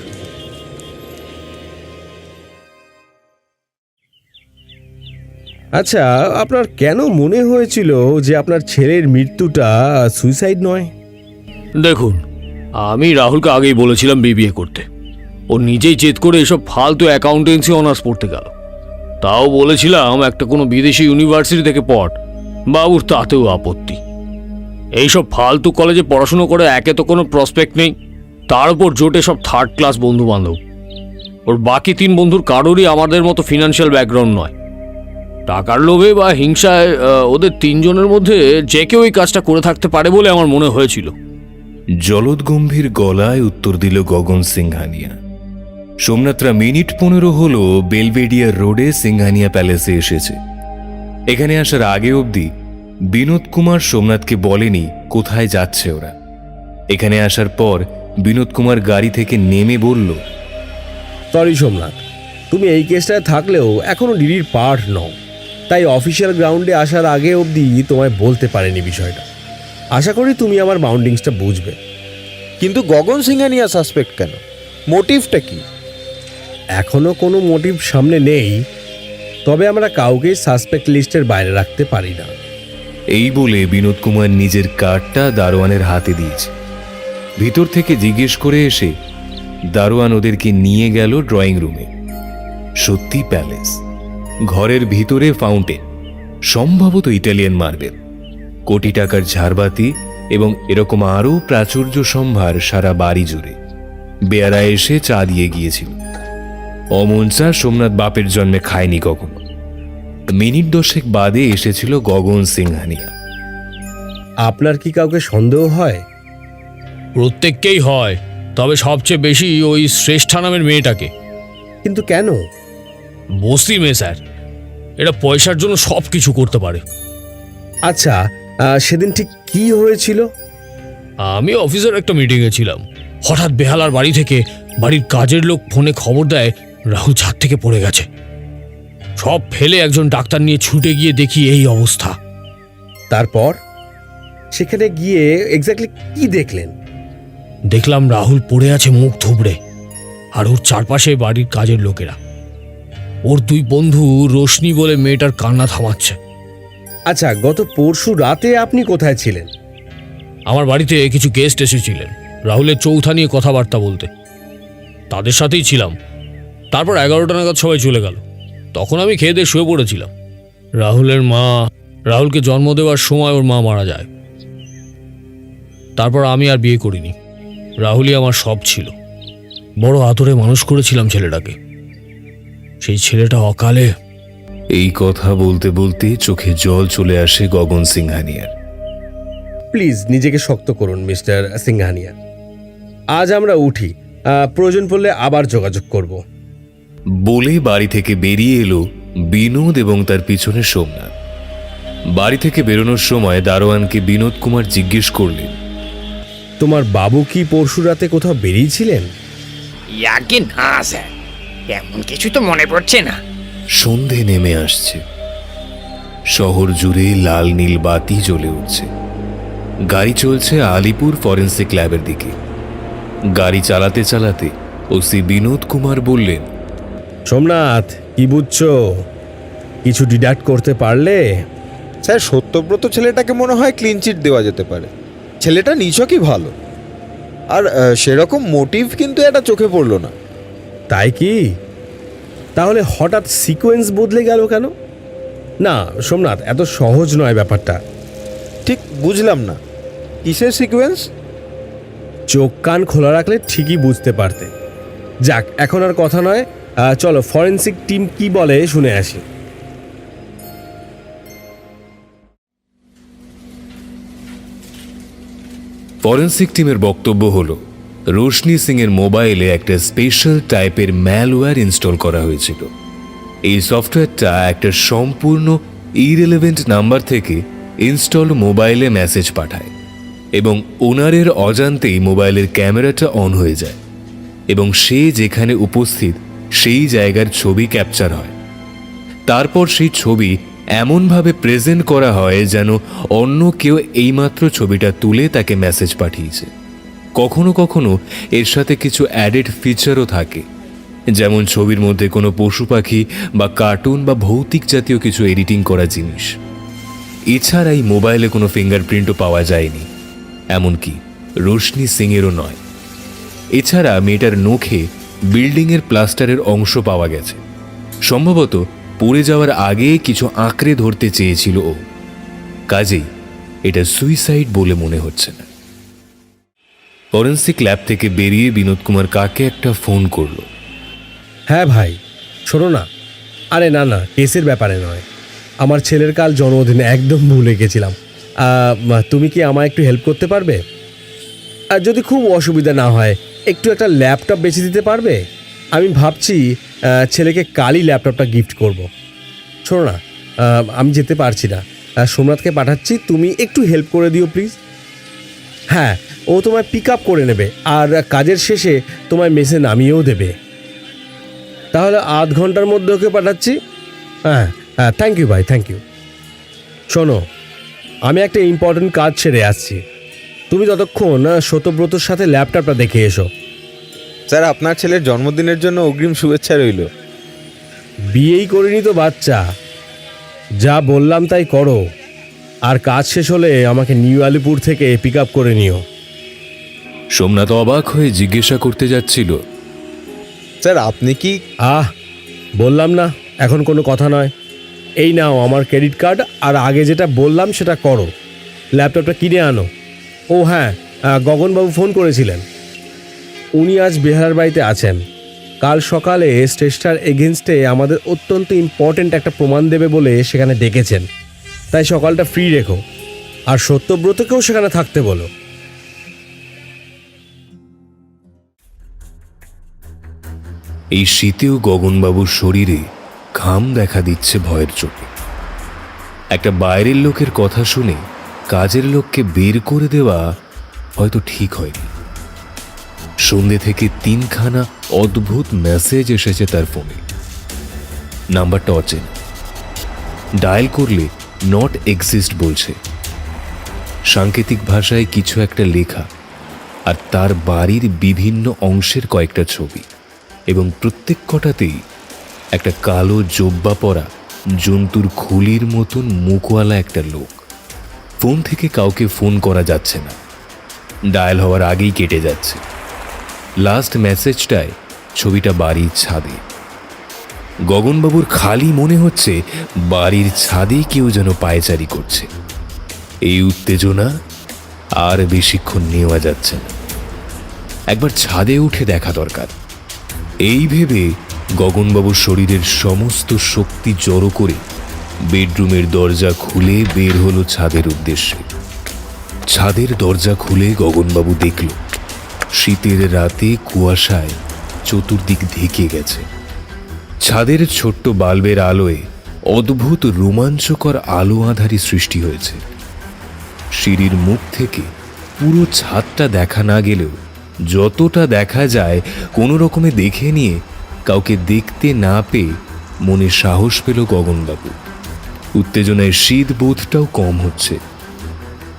আচ্ছা, আপনার কেন মনে হয়েছিল যে আপনার ছেলের মৃত্যুটা সুইসাইড নয়? দেখুন, আমি রাহুলকে আগেই বলেছিলাম বিবিএ করতে। ও নিজেই জেদ করে এসব ফালতু অ্যাকাউন্টেন্সি অনার্স পড়তে গেল। তাও বলেছিলাম একটা কোনো বিদেশি ইউনিভার্সিটি থেকে পড়, বাবুর তাতেও আপত্তি। এইসব ফালতু কলেজে পড়াশুনো করে একে তো কোনো প্রসপেক্ট নেই, তার উপর জোটে সব থার্ড ক্লাস বন্ধু বান্ধব। ওর বাকি 3 বন্ধুর কারোরই আমাদের মতো ফিনান্সিয়াল ব্যাকগ্রাউন্ড নয়। টাকার লোভে বা হিংসায় ওদের 3 জনের মধ্যে যে কেউ এই কাজটা করে থাকতে পারে বলে আমার মনে হয়েছিল। জলদগম্ভীর গলায় উত্তর দিল গগন সিংহানিয়া। সোমনাথরা মিনিট 15 হলো বেলভেডিয়ার রোডে সিংহানিয়া প্যালেসে এসেছে। এখানে আসার আগে অবধি বিনোদ কুমার সোমনাথকে বলেনি কোথায় যাচ্ছে ওরা। এখানে আসার পর বিনোদ কুমার গাড়ি থেকে নেমে বলল, সরি সোমনাথ, তুমি এই কেসটায় থাকলেও এখনো ডিডির পার্ট নও, তাই অফিসিয়াল গ্রাউন্ডে আসার আগে অবধি তোমায় বলতে পারিনি বিষয়টা। আশা করি তুমি আমার বাউন্ডিংসটা বুঝবে। কিন্তু গগন সিংহানিয়া সাসপেক্ট কেন? মোটিভটা কি? এখনো কোনো মোটিভ সামনে নেই, তবে আমরা কাউকেই সাসপেক্ট লিস্টের বাইরে রাখতে পারি না। এই বলে বিনোদ কুমার নিজের কার্ডটা দারোয়ানের হাতে দিয়েছে। ভিতর থেকে জিজ্ঞেস করে এসে দারোয়ান ওদেরকে নিয়ে গেল ড্রয়িং রুমে। সত্যি প্যালেস, ঘরের ভিতরে ফাউন্টেন, সম্ভবত ইটালিয়ান মার্বেল, কোটি টাকার ঝাড়বাতি এবং এরকম আরও প্রাচুর্য সম্ভার সারা বাড়ি জুড়ে। বেয়ারা এসে চা দিয়ে গিয়েছিল। অমন চা সোমনাথ বাপের জন্মে খায়নি কখনো। মিনিট 10 বাদে এসেছিল গগন সিংহানিয়া। আপনার কি কাউকে সন্দেহ হয়? প্রত্যেককেই হয়, তবে সবচেয়ে বেশি ওই শ্রেষ্ঠা নামের মেয়েটাকে। কিন্তু কেন? বস্তি মেয়ে স্যার, এটা পয়সার জন্য সব কিছু করতে পারে। আচ্ছা, সেদিন ঠিক কি হয়েছিল? আমি অফিসের একটা মিটিংয়ে ছিলাম। হঠাৎ বেহালার বাড়ি থেকে বাড়ির কাজের লোক ফোনে খবর দেয় রাহুল ছাদ থেকে পড়ে গেছে। সব ফেলে একজন ডাক্তার নিয়ে ছুটে গিয়ে দেখি এই অবস্থা। তারপর সেখানে গিয়ে এক্স্যাক্টলি কি দেখলেন? দেখলাম রাহুল পড়ে আছে মুখ থুবড়ে, আর ওর চারপাশে বাড়ির কাজের লোকেরা। ওর 2 বন্ধু রোশনি বলে মেয়েটার কান্না থামাচ্ছে। আচ্ছা, গত পরশু রাতে আপনি কোথায় ছিলেন? আমার বাড়িতে কিছু গেস্ট এসেছিলেন রাহুলের চৌথা নিয়ে কথাবার্তা বলতে, তাদের সাথেই ছিলাম। তারপর 11টা নাগাদ সবাই চলে গেল। তখন আমি খেয়ে দিয়ে শুয়ে পড়েছিলাম। রাহুলের মা, রাহুলকে জন্ম দেওয়ার সময় ওর মা মারা যায়। তারপর আমি আর বিয়ে করিনি। রাহুলই আমার সব ছিল। বড় আদরে মানুষ করেছিলাম ছেলেটাকে। সেই ছেলেটা অকালে। এই কথা বলতে বলতে চোখে জল চলে আসে গগন সিংহানিয়ার। প্লিজ নিজেকে শক্ত করুন মিস্টার সিংহানিয়া। আজ আমরা উঠি, প্রয়োজন পড়লে আবার যোগাযোগ করব। বলে বাড়ি থেকে বেরিয়ে এলো বিনোদ এবং তার পিছনে সোমনাথ। বাড়ি থেকে বেরোনোর সময় দারোয়ানকে বিনোদ কুমার জিজ্ঞেস করলেন, তোমার বাবু কি পরশু রাতে কোথাও বেরিয়েছিলেন? ইয়াকে না স্যার, এমন কিছু তো মনে পড়ছে না। সন্ধে নেমে আসছে। শহর জুড়ে লাল নীল বাতি জ্বলে উঠছে। গাড়ি চলছে আলিপুর ফরেন্সিক ল্যাবের দিকে। গাড়ি চালাতে চালাতে ওসি বিনোদ কুমার বললেন, সোমনাথ, কি বুঝছো? কিছু ডিডাক্ট করতে পারলে? স্যার, সত্যব্রত ছেলেটাকে মনে হয় ক্লিন চিট দেওয়া যেতে পারে। ছেলেটা নিছকই ভালো, আর সেরকম মোটিভ কিন্তু এটা চোখে পড়লো না। তাই কি? তাহলে হঠাৎ সিকোয়েন্স বদলে গেল কেন? না সোমনাথ, এত সহজ নয় ব্যাপারটা। ঠিক বুঝলাম না, কিসের সিকোয়েন্স? চোখ কান খোলা রাখলে ঠিকই বুঝতে পারতে। যাক, এখন আর কথা নয়, চলো ফরেন্সিক টিম কি বলে শুনে আসি। ফরেন্সিক টিমের বক্তব্য হল, রোশনি সিং এর মোবাইলে একটা স্পেশাল টাইপের ম্যালওয়্যার ইনস্টল করা হয়েছিল। এই সফটওয়্যারটা একটা সম্পূর্ণ ইরেলেভেন্ট নাম্বার থেকে ইনস্টল মোবাইলে মেসেজ পাঠায় এবং ওনারের অজান্তেই মোবাইলের ক্যামেরাটা অন হয়ে যায় এবং সে যেখানে উপস্থিত সেই জায়গার ছবি ক্যাপচার হয়। তারপর সেই ছবি এমনভাবে প্রেজেন্ট করা হয় যেন অন্য কেউ এইমাত্র ছবিটা তুলে তাকে মেসেজ পাঠিয়েছে। কখনো কখনো এর সাথে কিছু অ্যাডেড ফিচারও থাকে, যেমন ছবির মধ্যে কোনো পশু পাখি বা কার্টুন বা ভৌতিক জাতীয় কিছু এডিটিং করা জিনিস। এছাড়া এই মোবাইলে কোনো ফিঙ্গারপ্রিন্টও পাওয়া যায়নি, এমনকি রোশনি সিংয়েরও নয়। এছাড়া মেয়েটার নখে বিল্ডিংয়ের প্লাস্টারের অংশ পাওয়া গেছে। সম্ভবত পড়ে যাওয়ার আগে কিছু আঁকড়ে ধরতে চেয়েছিল ও। কাজেই এটা সুইসাইড বলে মনে হচ্ছে না। ফরেন্সিক ল্যাব থেকে বেরিয়ে বিনোদ কুমার কাকে একটা ফোন করলো। হ্যাঁ ভাই, শোনো না। আরে না না, কেসের ব্যাপারে নয়, আমার ছেলের কাল জন্মদিনে একদম ভুলে গেছিলাম। তুমি কি আমায় একটু হেল্প করতে পারবে? আর যদি খুব অসুবিধা না হয়, একটু একটা ল্যাপটপ বেছে দিতে পারবে? আমি ভাবছি ছেলেকে কালই ল্যাপটপটা গিফট করব। শোনো না, আমি যেতে পারছি না, সোমনাথকে পাঠাচ্ছি, তুমি একটু হেল্প করে দিও প্লিজ। হ্যাঁ, ও তোমায় পিক আপ করে নেবে আর কাজের শেষে তোমায় মেসে নামিয়েও দেবে। তাহলে আধ ঘন্টার মধ্যে ওকে পাঠাচ্ছি। হ্যাঁ হ্যাঁ, থ্যাংক ইউ ভাই, থ্যাংক ইউ। শোনো, আমি একটা ইম্পর্টেন্ট কাজ ছেড়ে আসছি, তুমি ততক্ষণ সত্যব্রতর সাথে ল্যাপটপটা দেখে এসো। স্যার, আপনার ছেলের জন্মদিনের জন্য অগ্রিম শুভেচ্ছা রইল। বিয়েই করিনি তো বাচ্চা, যা বললাম তাই করো, আর কাজ শেষ হলে আমাকে নিউ আলিপুর থেকে পিক আপ করে নিও। সোমনাথ অবাক হয়ে জিজ্ঞাসা করতে যাচ্ছিল, স্যার আপনি কি? বললাম না, এখন কোনো কথা নয়। এই নাও আমার ক্রেডিট কার্ড, আর আগে যেটা বললাম সেটা করো, ল্যাপটপটা কিনে আনো। ও হ্যাঁ, গগনবাবু ফোন করেছিলেন, উনি আজ বেহারার বাড়িতে আছেন। কাল সকালে স্টেজটার এগেনস্টে আমাদের অত্যন্ত ইম্পর্ট্যান্ট একটা প্রমাণ দেবে বলে সেখানে ডেকেছেন, তাই সকালটা ফ্রি রেখো, আর সত্যব্রতকেও সেখানে থাকতে বলো। এই শীতেও গগনবাবুর শরীরে ঘাম দেখা দিচ্ছে ভয়ের চোখে। একটা বাইরের লোকের কথা শুনে কাজের লোককে বের করে দেওয়া হয়তো ঠিক হয়নি। সন্ধ্যে থেকে 3খানা অদ্ভুত মেসেজ এসেছে তার ফোনে। নাম্বারটা অচেনা, ডায়াল করলে নট এক্সিস্ট বলছে। সাংকেতিক ভাষায় কিছু একটা লেখা, আর তার বাড়ির বিভিন্ন অংশের কয়েকটা ছবি, এবং প্রত্যেক কটাতেই একটা কালো জোব্বা পরা জন্তুর খুলির মতন মুখওয়ালা একটা লোক। ফোন থেকে কাউকে ফোন করা যাচ্ছে না, ডায়াল হওয়ার আগেই কেটে যাচ্ছে। লাস্ট মেসেজটায় ছবিটা বাড়ির ছাদে। গগনবাবুর খালি মনে হচ্ছে বাড়ির ছাদে কেউ যেন পায়চারি করছে। এই উত্তেজনা আর বেশিক্ষণ নেওয়া যাচ্ছে না, একবার ছাদে উঠে দেখা দরকার। এই ভেবে গগনবাবুর শরীরের সমস্ত শক্তি জড়ো করে বেডরুমের দরজা খুলে বের হলো ছাদের উদ্দেশ্যে। ছাদের দরজা খুলে গগনবাবু দেখল শীতের রাতে কুয়াশায় চতুর্দিক ঢেকে গেছে। ছাদের ছোট্ট বাল্বের আলোয় অদ্ভুত রোমাঞ্চকর আলো আঁধারি সৃষ্টি হয়েছে। সিঁড়ির মুখ থেকে পুরো ছাদটা দেখা না গেলেও যতটা দেখা যায় কোনো রকমে দেখে নিয়ে কাউকে দেখতে না পেয়ে মনে সাহস পেল গগনবাবু। উত্তেজনায় শীত বোধটাও কম হচ্ছে।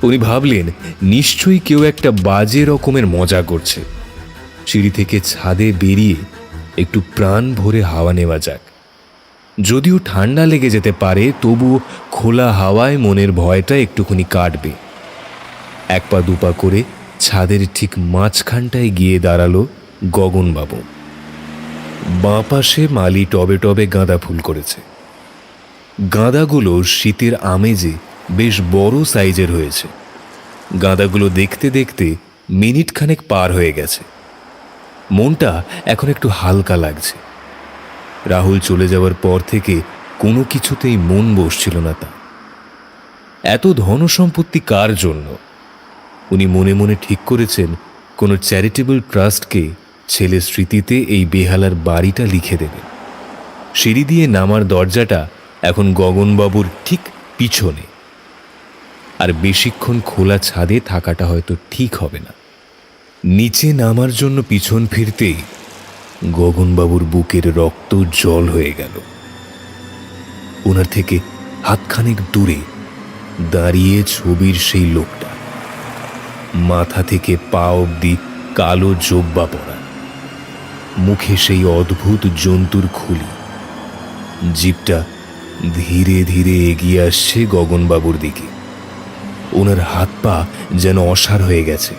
উনি ভাবলেন নিশ্চয়ই কেউ একটা বাজে রকমের মজা করছে। সিঁড়ি থেকে ছাদে বেরিয়ে একটু প্রাণ ভরে হাওয়া নেওয়া যাক। যদিও ঠান্ডা লেগে যেতে পারে, তবুও খোলা হাওয়ায় মনের ভয়টা একটুখানি কাটবে। এক পা দুপা করে ছাদের ঠিক মাঝখানটায় গিয়ে দাঁড়ালো গগনবাবু। বাঁ পাশে মালি টবে টবে গাঁদা ফুল করেছে। গাঁদাগুলো শীতের আমেজে বেশ বড় সাইজের হয়েছে। গাঁদাগুলো দেখতে দেখতে মিনিট খানেক পার হয়ে গেছে। মনটা এখন একটু হালকা লাগছে। রাহুল চলে যাওয়ার পর থেকে কোনো কিছুতেই মন বসছিল না তা। এত ধন সম্পত্তি কার জন্য? উনি মনে মনে ঠিক করেছেন কোনো চ্যারিটেবল ট্রাস্টকে ছেলের স্মৃতিতে এই বেহালার বাড়িটা লিখে দেবেন। সিঁড়ি দিয়ে নামার দরজাটা এখন গগনবাবুর ঠিক পিছনে, আর বেশিক্ষণ খোলা ছাদে থাকাটা হয়তো ঠিক হবে না। নিচে নামার জন্য পিছন ফিরতেই গগনবাবুর বুকের রক্ত জল হয়ে গেল। ওনার থেকে হাতখানেক দূরে দাঁড়িয়ে ছবির সেই লোকটা, মাথা থেকে পা অবধি কালো জোব্বা পরা, মুখে সেই অদ্ভুত জন্তুর খুলি। জিপটা ধীরে ধীরে এগিয়ে আসছে গগনবাবুর দিকে। ওনার হাত পা যেন অসাড় হয়ে গেছে।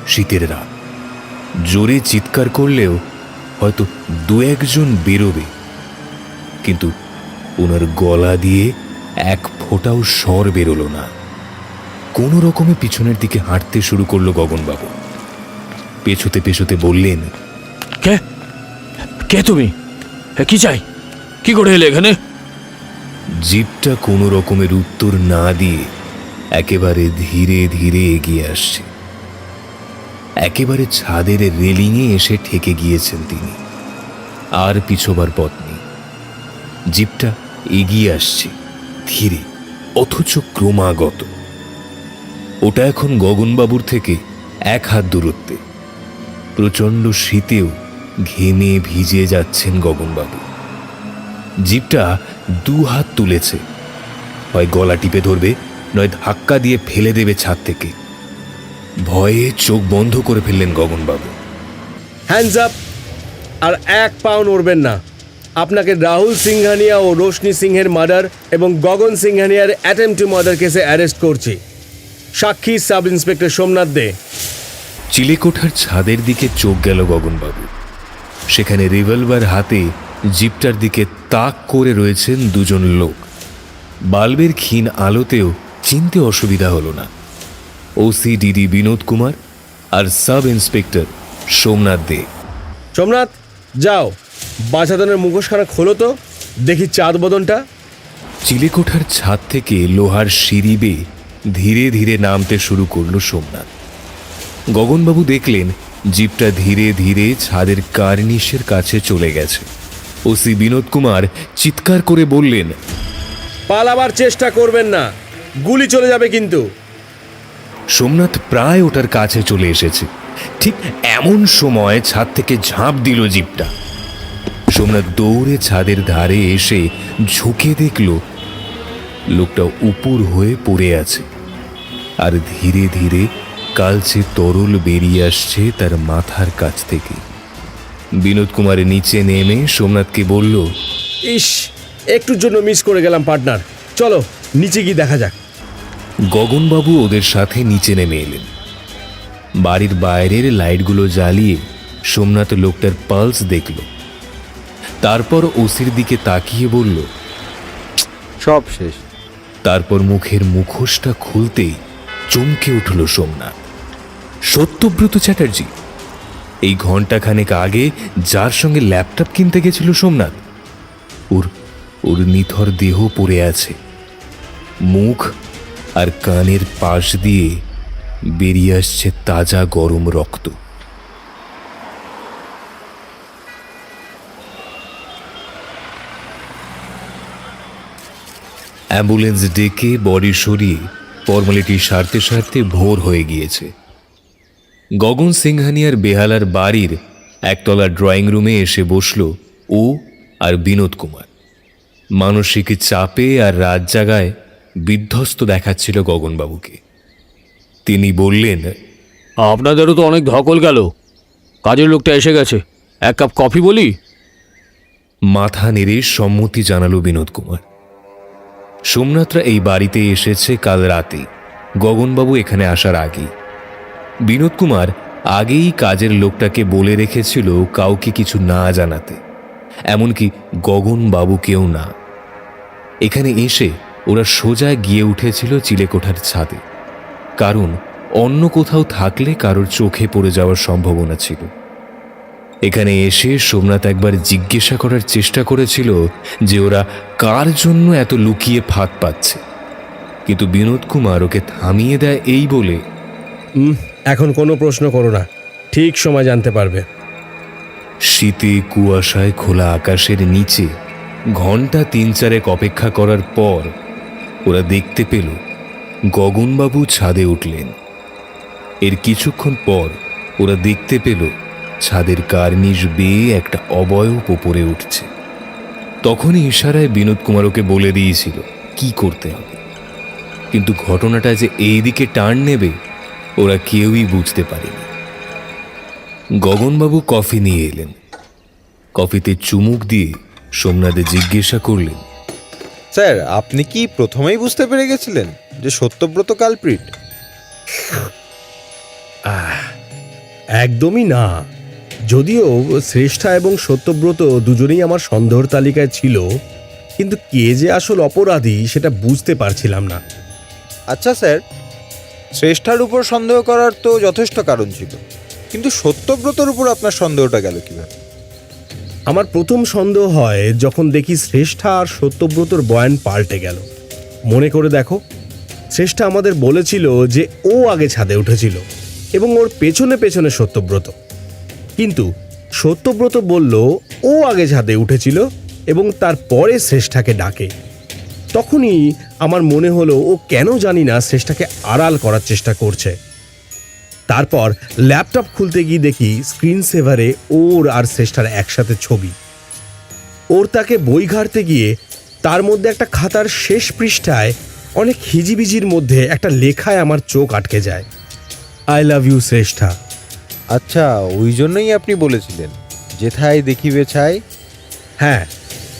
শীতের রাত, জোরে চিৎকার করলেও হয়তো দু একজন বেরোবে, কিন্তু ওনার গলা দিয়ে এক ফোঁটাও স্বর বেরোলো না। কোনো রকমে পিছনের দিকে হাঁটতে শুরু করলো গগনবাবু। পেছোতে পেছোতে বললেন, কে কে তুমি? কি চাই? কি করে এলে এখানে? জিপটা কোনো রকমের উত্তর না দিয়ে একেবারে ধীরে ধীরে এগিয়ে আসছে। একেবারে ছাদের রেলিংয়ে এসে ঠেকে গিয়েছেন তিনি। আর পিছোবার পথ নেই। জিপটা এগিয়ে আসছে ধীরে, অথচ ক্রমাগত। ওটা এখন গগনবাবুর থেকে এক হাত দূরত্বে। প্রচণ্ড শীতেও ঘেমে ভিজে যাচ্ছেন গগনবাবু। জিপটা দু হাত তুলেছে, হয় গলা টিপে ধরবে, নয় ধাক্কা দিয়ে ফেলে দেবে ছাদ থেকে। ভয়ে চোখ বন্ধ করে ফেললেন গগনবাবু। Hands up! আর এক পাও নড়বেন না। আপনাকে রাহুল সিংহানিয়া ও রোশনি সিংহের মার্ডার এবং গগন সিংহানিয়ার অ্যাটেম্প টু মার্ডার কেসে অ্যারেস্ট করছি। সাক্ষী সাব ইন্সপেক্টর সোমনাথ দে। চিলেকোঠার ছাদের দিকে চোখ গেল গগনবাবু। সেখানে রিভলভার হাতে জিপটার দিকে তাক করে রয়েছেন দুজন লোক। বাল্বের ক্ষীণ আলোতেও চিনতে অসুবিধা হলো না। ওসিডিডি বিনোদ কুমার আর সাব ইন্সপেক্টর সোমনাথ দে। সোমনাথ, যাও বাছাদনের মুখোশখানা খোলো তো, দেখি চাঁদ বদনটা। চিলেকোঠার ছাদ থেকে লোহার সিঁড়ি বেয়ে ধীরে ধীরে নামতে শুরু করল সোমনাথ। গগনবাবু দেখলেন জিপটা ধীরে ধীরে ছাদের কার্নিশের কাছে চলে গেছে। ওসি বিনোদ কুমার চিৎকার করে বললেন, পালাবার চেষ্টা করবেন না, গুলি চলে যাবে কিন্তু। সোমনাথ প্রায় ওটার কাছে চলে এসেছে। ঠিক এমন সময় ছাদ থেকে ঝাঁপ দিল জিপটা। সোমনাথ দৌড়ে ছাদের ধারে এসে ঝুঁকে দেখল লোকটা উপুর হয়ে পড়ে আছে, আর ধীরে ধীরে কালচে তরল বেরিয়ে আসছে তার মাথার কাছ থেকে। বিনোদ কুমার নিচে নেমে সোমনাথকে বলল, ইস, একটুর জন্য মিস করে গেলাম পার্টনার, চলো নিচে গিয়ে দেখা যাক। গগনবাবু ওদের সাথে নিচে নেমে এলেন। বাড়ির বাইরের লাইটগুলো জ্বালিয়ে সোমনাথ লোকটার পালস দেখল। তারপর ওসির দিকে তাকিয়ে বলল, সব শেষ। তারপর মুখের মুখোশটা খুলতেই চমকে উঠল সোমনাথ। সত্যব্রত চ্যাটার্জি, এই ঘন্টাখানেক আগে যার সঙ্গে ল্যাপটপ কিনতে গেছিল সোমনাথ, ওর নিথর দেহ পড়ে আছে। মুখ আর কানের পাশ দিয়ে বেরিয়ে আসছে তাজা গরম রক্ত। অ্যাম্বুলেন্স ডেকে বডি সরিয়ে ফর্মালিটি সারতে সারতে ভোর হয়ে গিয়েছে। গগন সিংহানিয়ার বেহালার বাড়ির একতলা ড্রয়িং রুমে এসে বসল ও আর বিনোদ কুমার। মানসিক চাপে আর রাত জাগায় বিধ্বস্ত দেখাচ্ছিল গগনবাবুকে। তিনি বললেন, আপনাদেরও তো অনেক ধকল গেল, কাজের লোকটা এসে গেছে, এক কাপ কফি বলি? মাথা নেড়ে সম্মতি জানালো বিনোদ কুমার। সোমনাথরা এই বাড়িতে এসেছে কাল রাতে, গগনবাবু এখানে আসার আগেই। বিনোদ কুমার আগেই কাজের লোকটাকে বলে রেখেছিল কাউকে কিছু না জানাতে, এমনকি গগনবাবুকেও না। এখানে এসে ওরা সোজা গিয়ে উঠেছিল চিলেকোঠার ছাদে, কারণ অন্য কোথাও থাকলে কারোর চোখে পড়ে যাওয়ার সম্ভাবনা ছিল। এখানে এসে সোমনাথ একবার জিজ্ঞাসা করার চেষ্টা করেছিল যে ওরা কার জন্য এত লুকিয়ে ফাঁদ পাচ্ছে, কিন্তু বিনোদ কুমার ওকে থামিয়ে দেয় এই বলে, এখন কোনো প্রশ্ন করো না, ঠিক সময় জানতে পারবে। শীতে কুয়াশায় খোলা আকাশের নিচে ঘন্টা ৩-৪ অপেক্ষা করার পর ওরা দেখতে পেল গগনবাবু ছাদে উঠলেন। এর কিছুক্ষণ পর ওরা দেখতে পেল ছাদের কার্নিশ বেয়ে একটা অবয়ব ওপরে উঠছে। তখনই ইশারায় বিনোদ কুমার ওকে বলে দিয়েছিল কি করতে হবে, কিন্তু ঘটনাটা যে এই দিকে টার্ন নেবে ওরা কেউই বুঝতে পারেনি। গগনবাবু কফি নিয়ে এলেন। কফিতে চুমুক দিয়ে সোমনাথে জিজ্ঞাসা করলেন, স্যার, আপনি কি প্রথমেই বুঝতে পেরে গেছিলেন যে সত্যব্রত কালপ্রিট? একদমই না, যদিও শ্রেষ্ঠা এবং সত্যব্রত দুজনেই আমার সন্দেহের তালিকায় ছিল, কিন্তু কে যে আসল অপরাধী সেটা বুঝতে পারছিলাম না। আচ্ছা স্যার, শ্রেষ্ঠার উপর সন্দেহ করার তো যথেষ্ট কারণ ছিল, কিন্তু সত্যব্রতর উপর আপনার সন্দেহটা গেল কিভাবে? আমার প্রথম সন্দেহ হয় যখন দেখি শ্রেষ্ঠা আর সত্যব্রতর বয়ান পাল্টে গেল। মনে করে দেখো, শ্রেষ্ঠা আমাদের বলেছিল যে ও আগে ছাদে উঠেছিল এবং ওর পেছনে পেছনে সত্যব্রত, কিন্তু সত্যব্রত বলল ও আগে ছাদে উঠেছিল এবং তারপরে শ্রেষ্ঠাকে ডাকে। তখনই আমার মনে হলো ও কেন জানি না শ্রেষ্ঠাকে আড়াল করার চেষ্টা করছে। তারপর ল্যাপটপ খুলতে গিয়ে দেখি স্ক্রিন সেভারে ওর আর শ্রেষ্ঠার একসাথে ছবি। ওর তাকে বই ঘাঁটতে গিয়ে তার মধ্যে একটা খাতার শেষ পৃষ্ঠায় অনেক হিজিবিজির মধ্যে একটা লেখায় আমার চোখ আটকে যায়, আই লাভ ইউ শ্রেষ্ঠা। আচ্ছা, ওই জন্যই আপনি বলেছিলেন যেথায় দেখিবে ছাই? হ্যাঁ,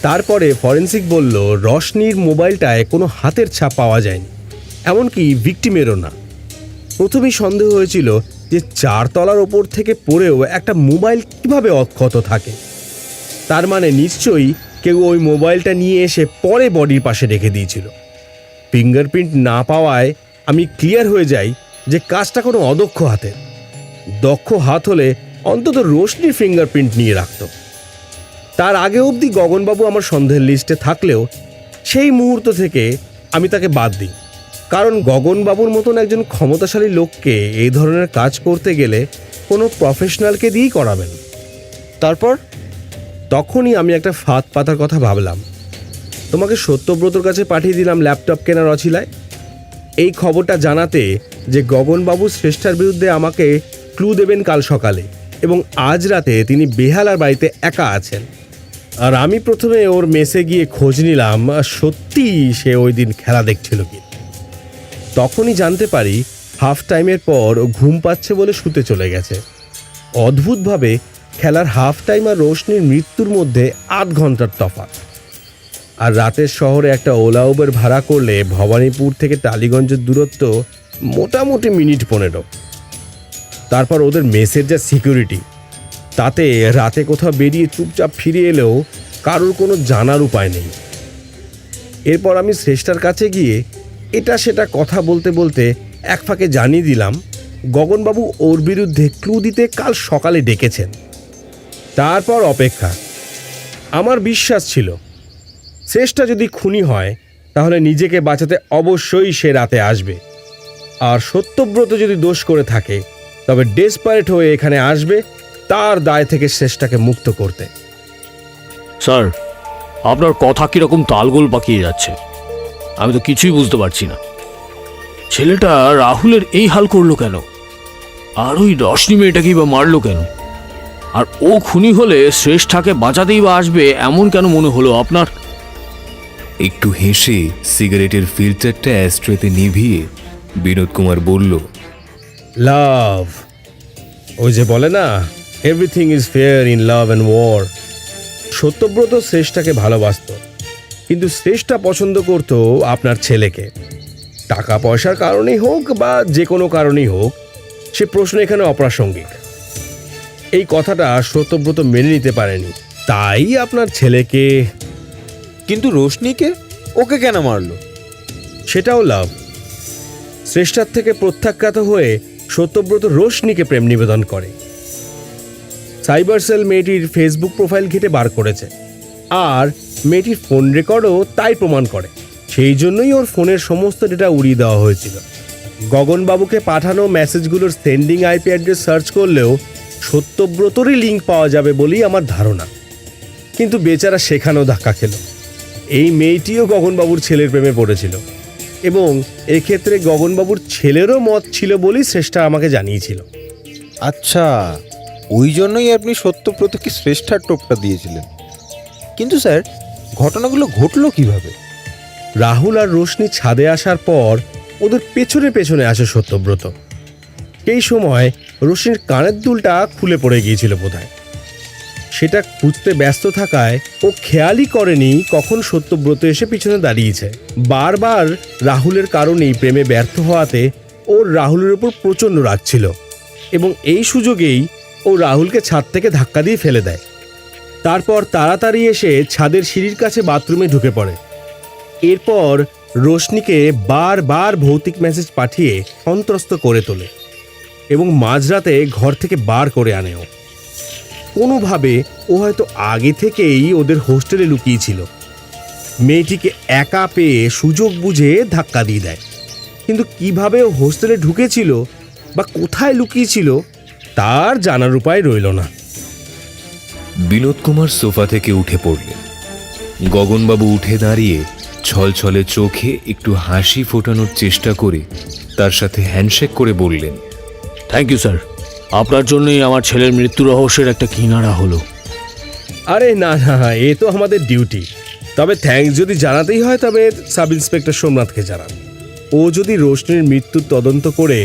তারপরে ফরেন্সিক বলল রশনির মোবাইলটায় কোনো হাতের ছাপ পাওয়া যায়নি, এমনকি ভিকটিমেরও না। প্রথমেই সন্দেহ হয়েছিল যে 4 তলার ওপর থেকে পড়েও একটা মোবাইল কিভাবে অক্ষত থাকে। তার মানে নিশ্চয়ই কেউ ওই মোবাইলটা নিয়ে এসে পরে বডির পাশে রেখে দিয়েছিল। ফিঙ্গারপ্রিন্ট না পাওয়ায় আমি ক্লিয়ার হয়ে যাই যে কাজটা কোনো অদক্ষ হাতের। দক্ষ হাত হলে অন্তত রোশনির ফিঙ্গারপ্রিন্ট নিয়ে রাখত। তার আগে অবধি গগনবাবু আমার সন্দেহের লিস্টে থাকলেও সেই মুহূর্ত থেকে আমি তাকে বাদ দিই, কারণ গগনবাবুর মতন একজন ক্ষমতাশালী লোককে এই ধরনের কাজ করতে গেলে কোনো প্রফেশনালকে দিয়েই করাবেন। তারপর তখনই আমি একটা ফাঁদ পাতার কথা ভাবলাম। তোমাকে সত্যব্রতর কাছে পাঠিয়ে দিলাম ল্যাপটপ কেনার অছিলায়, এই খবরটা জানাতে যে গগনবাবু শ্রেষ্ঠার বিরুদ্ধে আমাকে ক্লু দেবেন কাল সকালে, এবং আজ রাতে তিনি বেহালার বাড়িতে একা আছেন। আর আমি প্রথমে ওর মেসে গিয়ে খোঁজ নিলাম সত্যি সে ওই দিন খেলা দেখছিল কি। তখনই জানতে পারি হাফ টাইমের পর ও ঘুম পাচ্ছে বলে শুতে চলে গেছে। অদ্ভুতভাবে খেলার হাফ টাইম আর রোশনির মৃত্যুর মধ্যে 8 ঘন্টার তফাৎ। আর রাতের শহরে একটা ওলা উবের ভাড়া করলে ভবানীপুর থেকে টালিগঞ্জের দূরত্ব মোটামুটি মিনিট 15। তারপর ওদের মেসের যা সিকিউরিটি, তাতে রাতে কোথাও বেরিয়ে চুপচাপ ফিরে এলেও কারোর কোনো জানার উপায় নেই। এরপর আমি শ্রেষ্ঠার কাছে গিয়ে এটা সেটা কথা বলতে বলতে এক ফাঁকে জানিয়ে দিলাম গগনবাবু ওর বিরুদ্ধে ক্লু দিতে কাল সকালে ডেকেছেন। তারপর অপেক্ষা। আমার বিশ্বাস ছিল শ্রেষ্ঠা যদি খুনি হয় তাহলে নিজেকে বাঁচাতে অবশ্যই সে রাতে আসবে, আর সত্যব্রত যদি দোষ করে থাকে তবে ডেসপারেট হয়ে এখানে আসবে তার দায় থেকে শ্রেষ্ঠাকে মুক্ত করতে। স্যার, আপনার কথা কিরকম তালগোল পাকিয়ে যাচ্ছে, আমি তো কিছুই বুঝতে পারছি না। ছেলেটা রাহুলের এই হাল করলো কেন? আর ওই রশনি মেয়েটাকেই বা মারলো কেন? আর ও খুনি হলে শ্রেষ্ঠাকে বাঁচাতেই বা আসবে এমন কেন মনে হলো আপনার? একটু হেসে সিগারেটের ফিল্টারটা অ্যাস্ট্রেতে নিভিয়ে বিনোদ কুমার বলল, লাভ, ওই যে বলে না, everything is fair in love and war. Satyabrata শ্রেষ্ঠাকে ভালোবাসত, কিন্তু শ্রেষ্ঠা পছন্দ করত আপনার ছেলেকে। টাকা পয়সার কারণেই হোক বা যে কোনো কারণেই হোক, সে প্রশ্ন এখানে অপ্রাসঙ্গিক। এই কথাটা সত্যব্রত মেনে নিতে পারেনি, তাই আপনার ছেলেকে। কিন্তু রোশনিকে ওকে কেন মারলো? সেটাও লাভ। শ্রেষ্ঠার থেকে প্রত্যাখ্যাত হয়ে সত্যব্রত রোশনিকে প্রেম নিবেদন করে। সাইবার সেল মেয়েটির ফেসবুক প্রোফাইল ঘেটে বার করেছে, আর মেয়েটির ফোন রেকর্ডও তাই প্রমাণ করে। সেই জন্যই ওর ফোনের সমস্ত ডেটা উড়িয়ে দেওয়া হয়েছিল। গগনবাবুকে পাঠানো মেসেজগুলোর সেন্ডিং আইপি অ্যাড্রেস সার্চ করলেও সত্যব্রতরই লিঙ্ক পাওয়া যাবে বলেই আমার ধারণা। কিন্তু বেচারা সেখানেও ধাক্কা খেল। এই মেয়েটিও গগনবাবুর ছেলের প্রেমে পড়েছিল, এবং এক্ষেত্রে গগনবাবুর ছেলেরও মত ছিল বলেই শ্রেষ্ঠা আমাকে জানিয়েছিল। আচ্ছা, ওই জন্যই আপনি সত্যব্রতকে শ্রেষ্ঠার টোপটা দিয়েছিলেন। কিন্তু স্যার, ঘটনাগুলো ঘটলো কিভাবে? রাহুল আর রোশনি ছাদে আসার পর ওদের পেছনে পেছনে আসে সত্যব্রত। এই সময় রোশনির কানের দুলটা খুলে পড়ে গিয়েছিল বোধহয়। সেটা খুঁজতে ব্যস্ত থাকায় ও খেয়ালই করেনি কখন সত্যব্রত এসে পিছনে দাঁড়িয়েছে। বারবার রাহুলের কারণেই প্রেমে ব্যর্থ হওয়াতে ওর রাহুলের উপর প্রচণ্ড রাগ ছিল, এবং এই সুযোগেই ও রাহুলকে ছাদ থেকে ধাক্কা দিয়ে ফেলে দেয়। তারপর তাড়াতাড়ি এসে ছাদের সিঁড়ির কাছে বাথরুমে ঢুকে পড়ে। এরপর রোশনিকে বারবার ভৌতিক মেসেজ পাঠিয়ে সন্ত্রস্ত করে তোলে এবং মাঝরাতে ঘর থেকে বার করে আনেও। কোনোভাবে ও হয়তো আগে থেকেই ওদের হোস্টেলে লুকিয়েছিল। মেয়েটিকে একা পেয়ে সুযোগ বুঝে ধাক্কা দিয়ে দেয়, কিন্তু কিভাবে ও হোস্টেলে ঢুকেছিল বা কোথায় লুকিয়েছিল তার জানার উপায় রইল না। বিনোদ কুমার সোফা থেকে উঠে পড়লেন। গগনবাবু উঠে দাঁড়িয়ে ছলছলে চোখে একটু হাসি ফোটানোর চেষ্টা করে তার সাথে হ্যান্ডশেক করে বললেন, থ্যাংক ইউ স্যার, আপনার জন্যই আমার ছেলের মৃত্যু রহস্যের একটা কিনারা হলো। আরে না না, এ তো আমাদের ডিউটি। তবে থ্যাঙ্কস যদি জানাতেই হয় তবে সাব ইন্সপেক্টর সোমনাথকে জানান। ও যদি রোশনির মৃত্যুর তদন্ত করে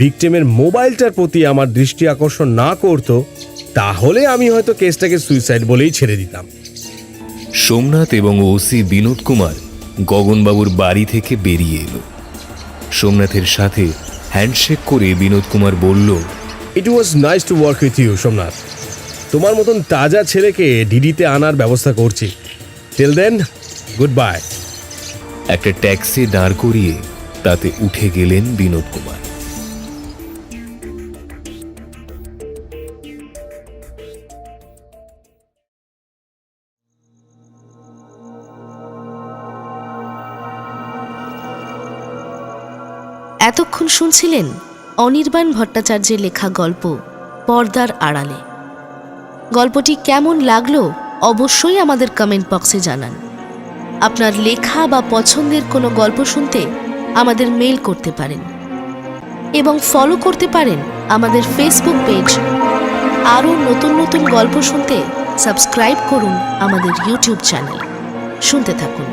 ভিকটিমের মোবাইলটার প্রতি আমার দৃষ্টি আকর্ষণ না করত, তাহলে আমি হয়তো কেসটাকে সুইসাইড বলেই ছেড়ে দিতাম। সোমনাথ এবং ওসি বিনোদ কুমার গগনবাবুর বাড়ি থেকে বেরিয়ে এলো। সোমনাথের সাথে হ্যান্ডশেক করে বিনোদ কুমার বলল, it was nice to work with you Somnath. তোমার মতন তাজা ছেলেকে ডিডিতে আনার ব্যবস্থা করছি। Till then, good bye. একটা ট্যাক্সি দাঁড় করিয়ে তাতে উঠে গেলেন বিনোদ কুমার। এতক্ষণ শুনছিলেন অনির্বাণ ভট্টাচার্যের লেখা গল্প পর্দার আড়ালে। গল্পটি কেমন লাগলো অবশ্যই আমাদের কমেন্ট বক্সে জানান। আপনার লেখা বা পছন্দের কোনো গল্প শুনতে আমাদের মেল করতে পারেন এবং ফলো করতে পারেন আমাদের ফেসবুক পেজ। আরও নতুন নতুন গল্প শুনতে সাবস্ক্রাইব করুন আমাদের ইউটিউব চ্যানেল। শুনতে থাকুন।